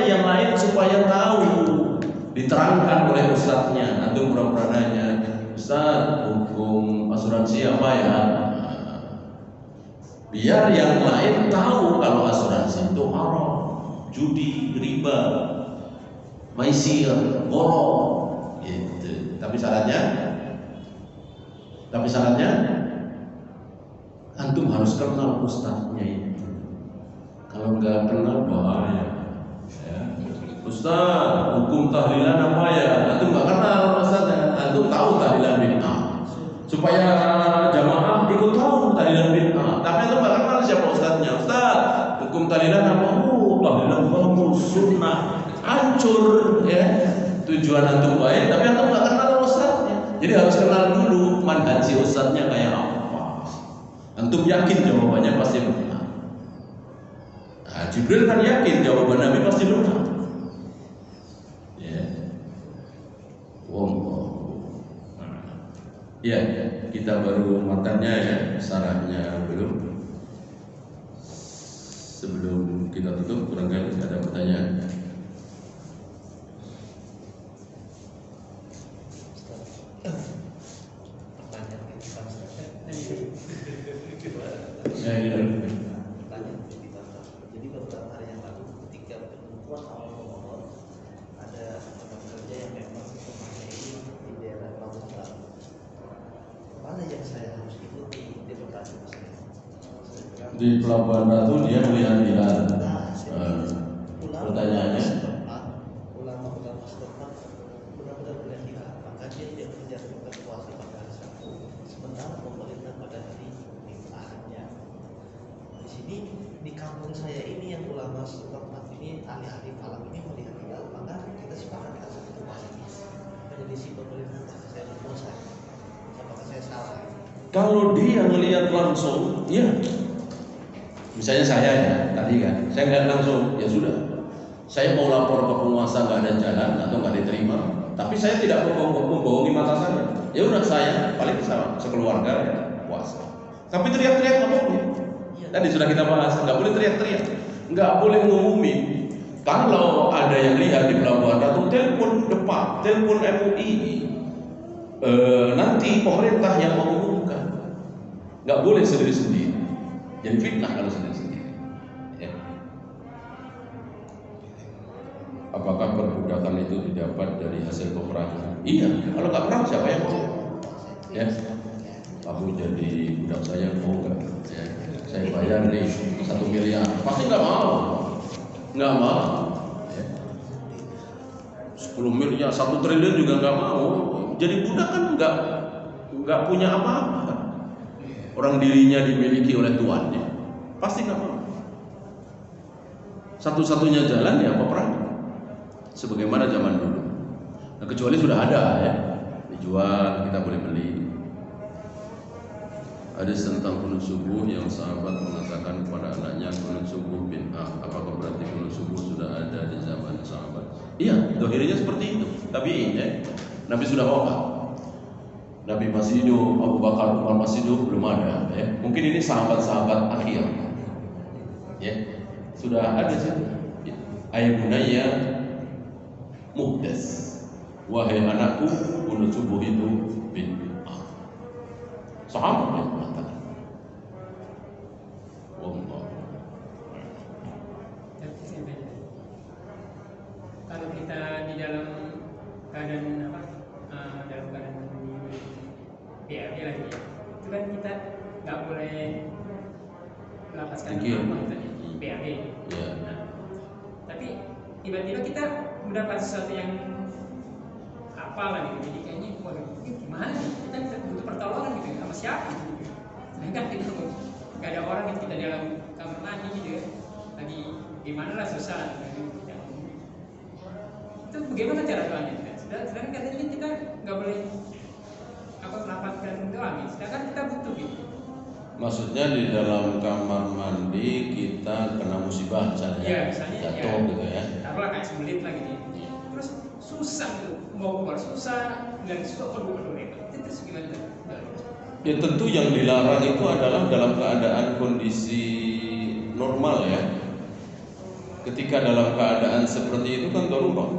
yang lain supaya tahu, diterangkan oleh ustadznya. Antum pura-pura nanya, Ustaz, hukum asuransi apa ya? Biar yang lain tahu kalau asuransi itu haram, judi, riba, maisir, borong, gitu. Tapi syaratnya antum harus kenal ustadznya itu. Kalau nggak kenal bahaya. Ya. Ustaz, hukum tahlilan apa ya? Antum nggak kenal ustadznya, antum tahu tahlilan bid'ah. Supaya jamaah ikut tahu tahlilan bid'ah. Tapi antum nggak kenal siapa ustadznya. Ustaz, hukum tahlilan apa? Tahlilan bagus, sunnah, hancur, ya. Tujuan antum baik, tapi antum nggak kenal ustadznya. Jadi harus kenal dulu manhaji ustadznya kayak apa. Antum yakin jawabannya pasti benar. Nah, Jibril kan yakin jawaban Nabi pasti benar. Ya. Ya, kita baru makannya ya, sarahnya belum. Sebelum kita tutup, barangkali ada pertanyaan. Jadi beberapa hari yang lalu ketika penentuan awal Ramadan, ada teman kerja yang memang rumahnya ini di daerah Pelabuhan. Mana yang saya harus ikuti di lokasi saya? Di Pelabuhan Ratu dia melihat hilal. Pertanyaannya, ulama-ulama setempat benar-benar melihat hilal, maka dia tidak menjatuhkan puasa pada hari Sabtu, sementara pemerintah pada hari Ahadnya. Di sini di kampung saya ini yang ulama setempat ini ahli-ahli falak ini melihat hilal, maka kita sepakat kita satu puasa. Menyelisih pemerintah, maka saya berpuasa. Apakah saya salah? kalau dia melihat langsung, ya. Misalnya saya ya, tadi kan, saya nggak langsung, ya sudah. Saya mau lapor ke penguasa nggak ada jalan atau nggak diterima, tapi saya tidak membohongi mata saya. Ya udah saya paling sama sekeluarga ya, puasa. Tapi teriak-teriak nggak boleh. Tadi sudah kita bahas, nggak boleh teriak-teriak, nggak boleh ngumumin. Kalau ada yang lihat di Pelabuhan Ratu, telepon depan, telepon MUI. Nanti pemerintah yang mengumumkan, nggak boleh sendiri-sendiri. Jadi fitnah kalau sendiri-sendiri. Ya. Apakah perbudakan itu didapat dari hasil peperangan? Iya. Kalau nggak perang siapa yang mau? Ya. Kamu jadi budak saya mau nggak? Ya. Saya bayar nih 1 miliar. Pasti nggak mau. Nggak mau. Ya. 10 miliar, 1 triliun juga nggak mau. Jadi budak kan nggak punya apa-apa. Orang dirinya dimiliki oleh tuannya, pasti nggak mau. Satu-satunya jalan ya peperangan, sebagaimana zaman dulu. Nah, kecuali sudah ada ya, dijual kita boleh beli. Hadis tentang kunut subuh yang sahabat mengatakan kepada anaknya kunut subuh bid'ah. Apakah berarti kunut subuh sudah ada di zaman sahabat? Iya, dohirnya seperti itu. Tapi ya, Nabi sudah wafat. Nabi masih hidup, Abu Bakar, Umar masih hidup, belum ada. Ya. Mungkin ini sahabat-sahabat akhir. Ya, sudah ada sih. Ayat bunaya muhdas. Wahai anakku, kunut subuh itu bid'ah. Sahabat yang mengatakan. Wallah. Kalau kita di dalam keadaan apa? Dalam keadaan BRD lagi ya. Itu kan kita nggak boleh melapaskan nama tadi. BAB. Ya. Nah, tapi tiba-tiba kita mendapat sesuatu yang apalah gitu, jadi kayaknya waduh ini gimana nih, kita butuh pertolongan gitu sama siapa gitu. Sedangkan kita nggak ada orang gitu, kita dalam kamar mandi gitu ya, lagi gimana lah susah gitu. Itu bagaimana cara doanya? Sedangkan katanya kita nggak boleh melapatkan doa gitu, sedangkan kita butuh gitu. Maksudnya di dalam kamar mandi kita kena musibah misalnya, Ya, misalnya jatuh ya, gitu ya. taruhlah kayak sembelit lah gitu. Terus susah gitu, mau keluar susah, nggak susah perlu repot. Itu terus gimana tuh? Ya tentu yang dilarang itu adalah dalam keadaan kondisi normal ya. Ketika dalam keadaan seperti itu kan darurat.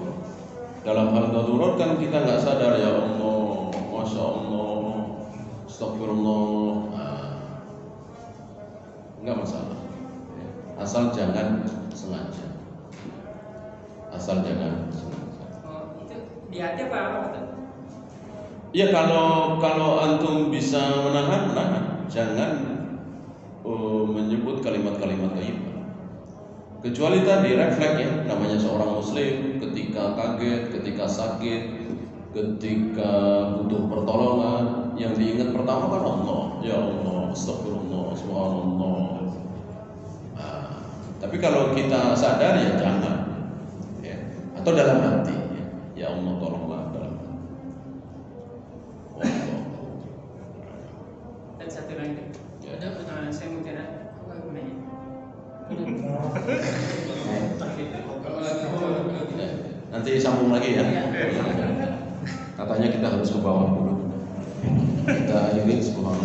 Dalam hal darurat kan kita nggak sadar, ya Allah, masya Allah, astagfirullah, nggak masalah. Asal jangan sengaja. Asal jangan sengaja. Oh, itu di hati apa tuh? Ya kalau antum bisa menahan, jangan menyebut kalimat-kalimat thayyibah. Kecuali tadi refleks ya, namanya seorang muslim ketika kaget, ketika sakit, ketika butuh pertolongan, yang diingat pertama kan Allah. Ya Allah, astagfirullah, subhanallah. Tapi kalau kita sadar ya jangan ya. Atau dalam hati ya Allah tolonglah dalam hati. Dan satu lagi, Ya. saya mau tanya, apa gunanya? Nanti sambung lagi ya. Katanya kita harus ke bawah dulu. Kita akhiri subhanallah.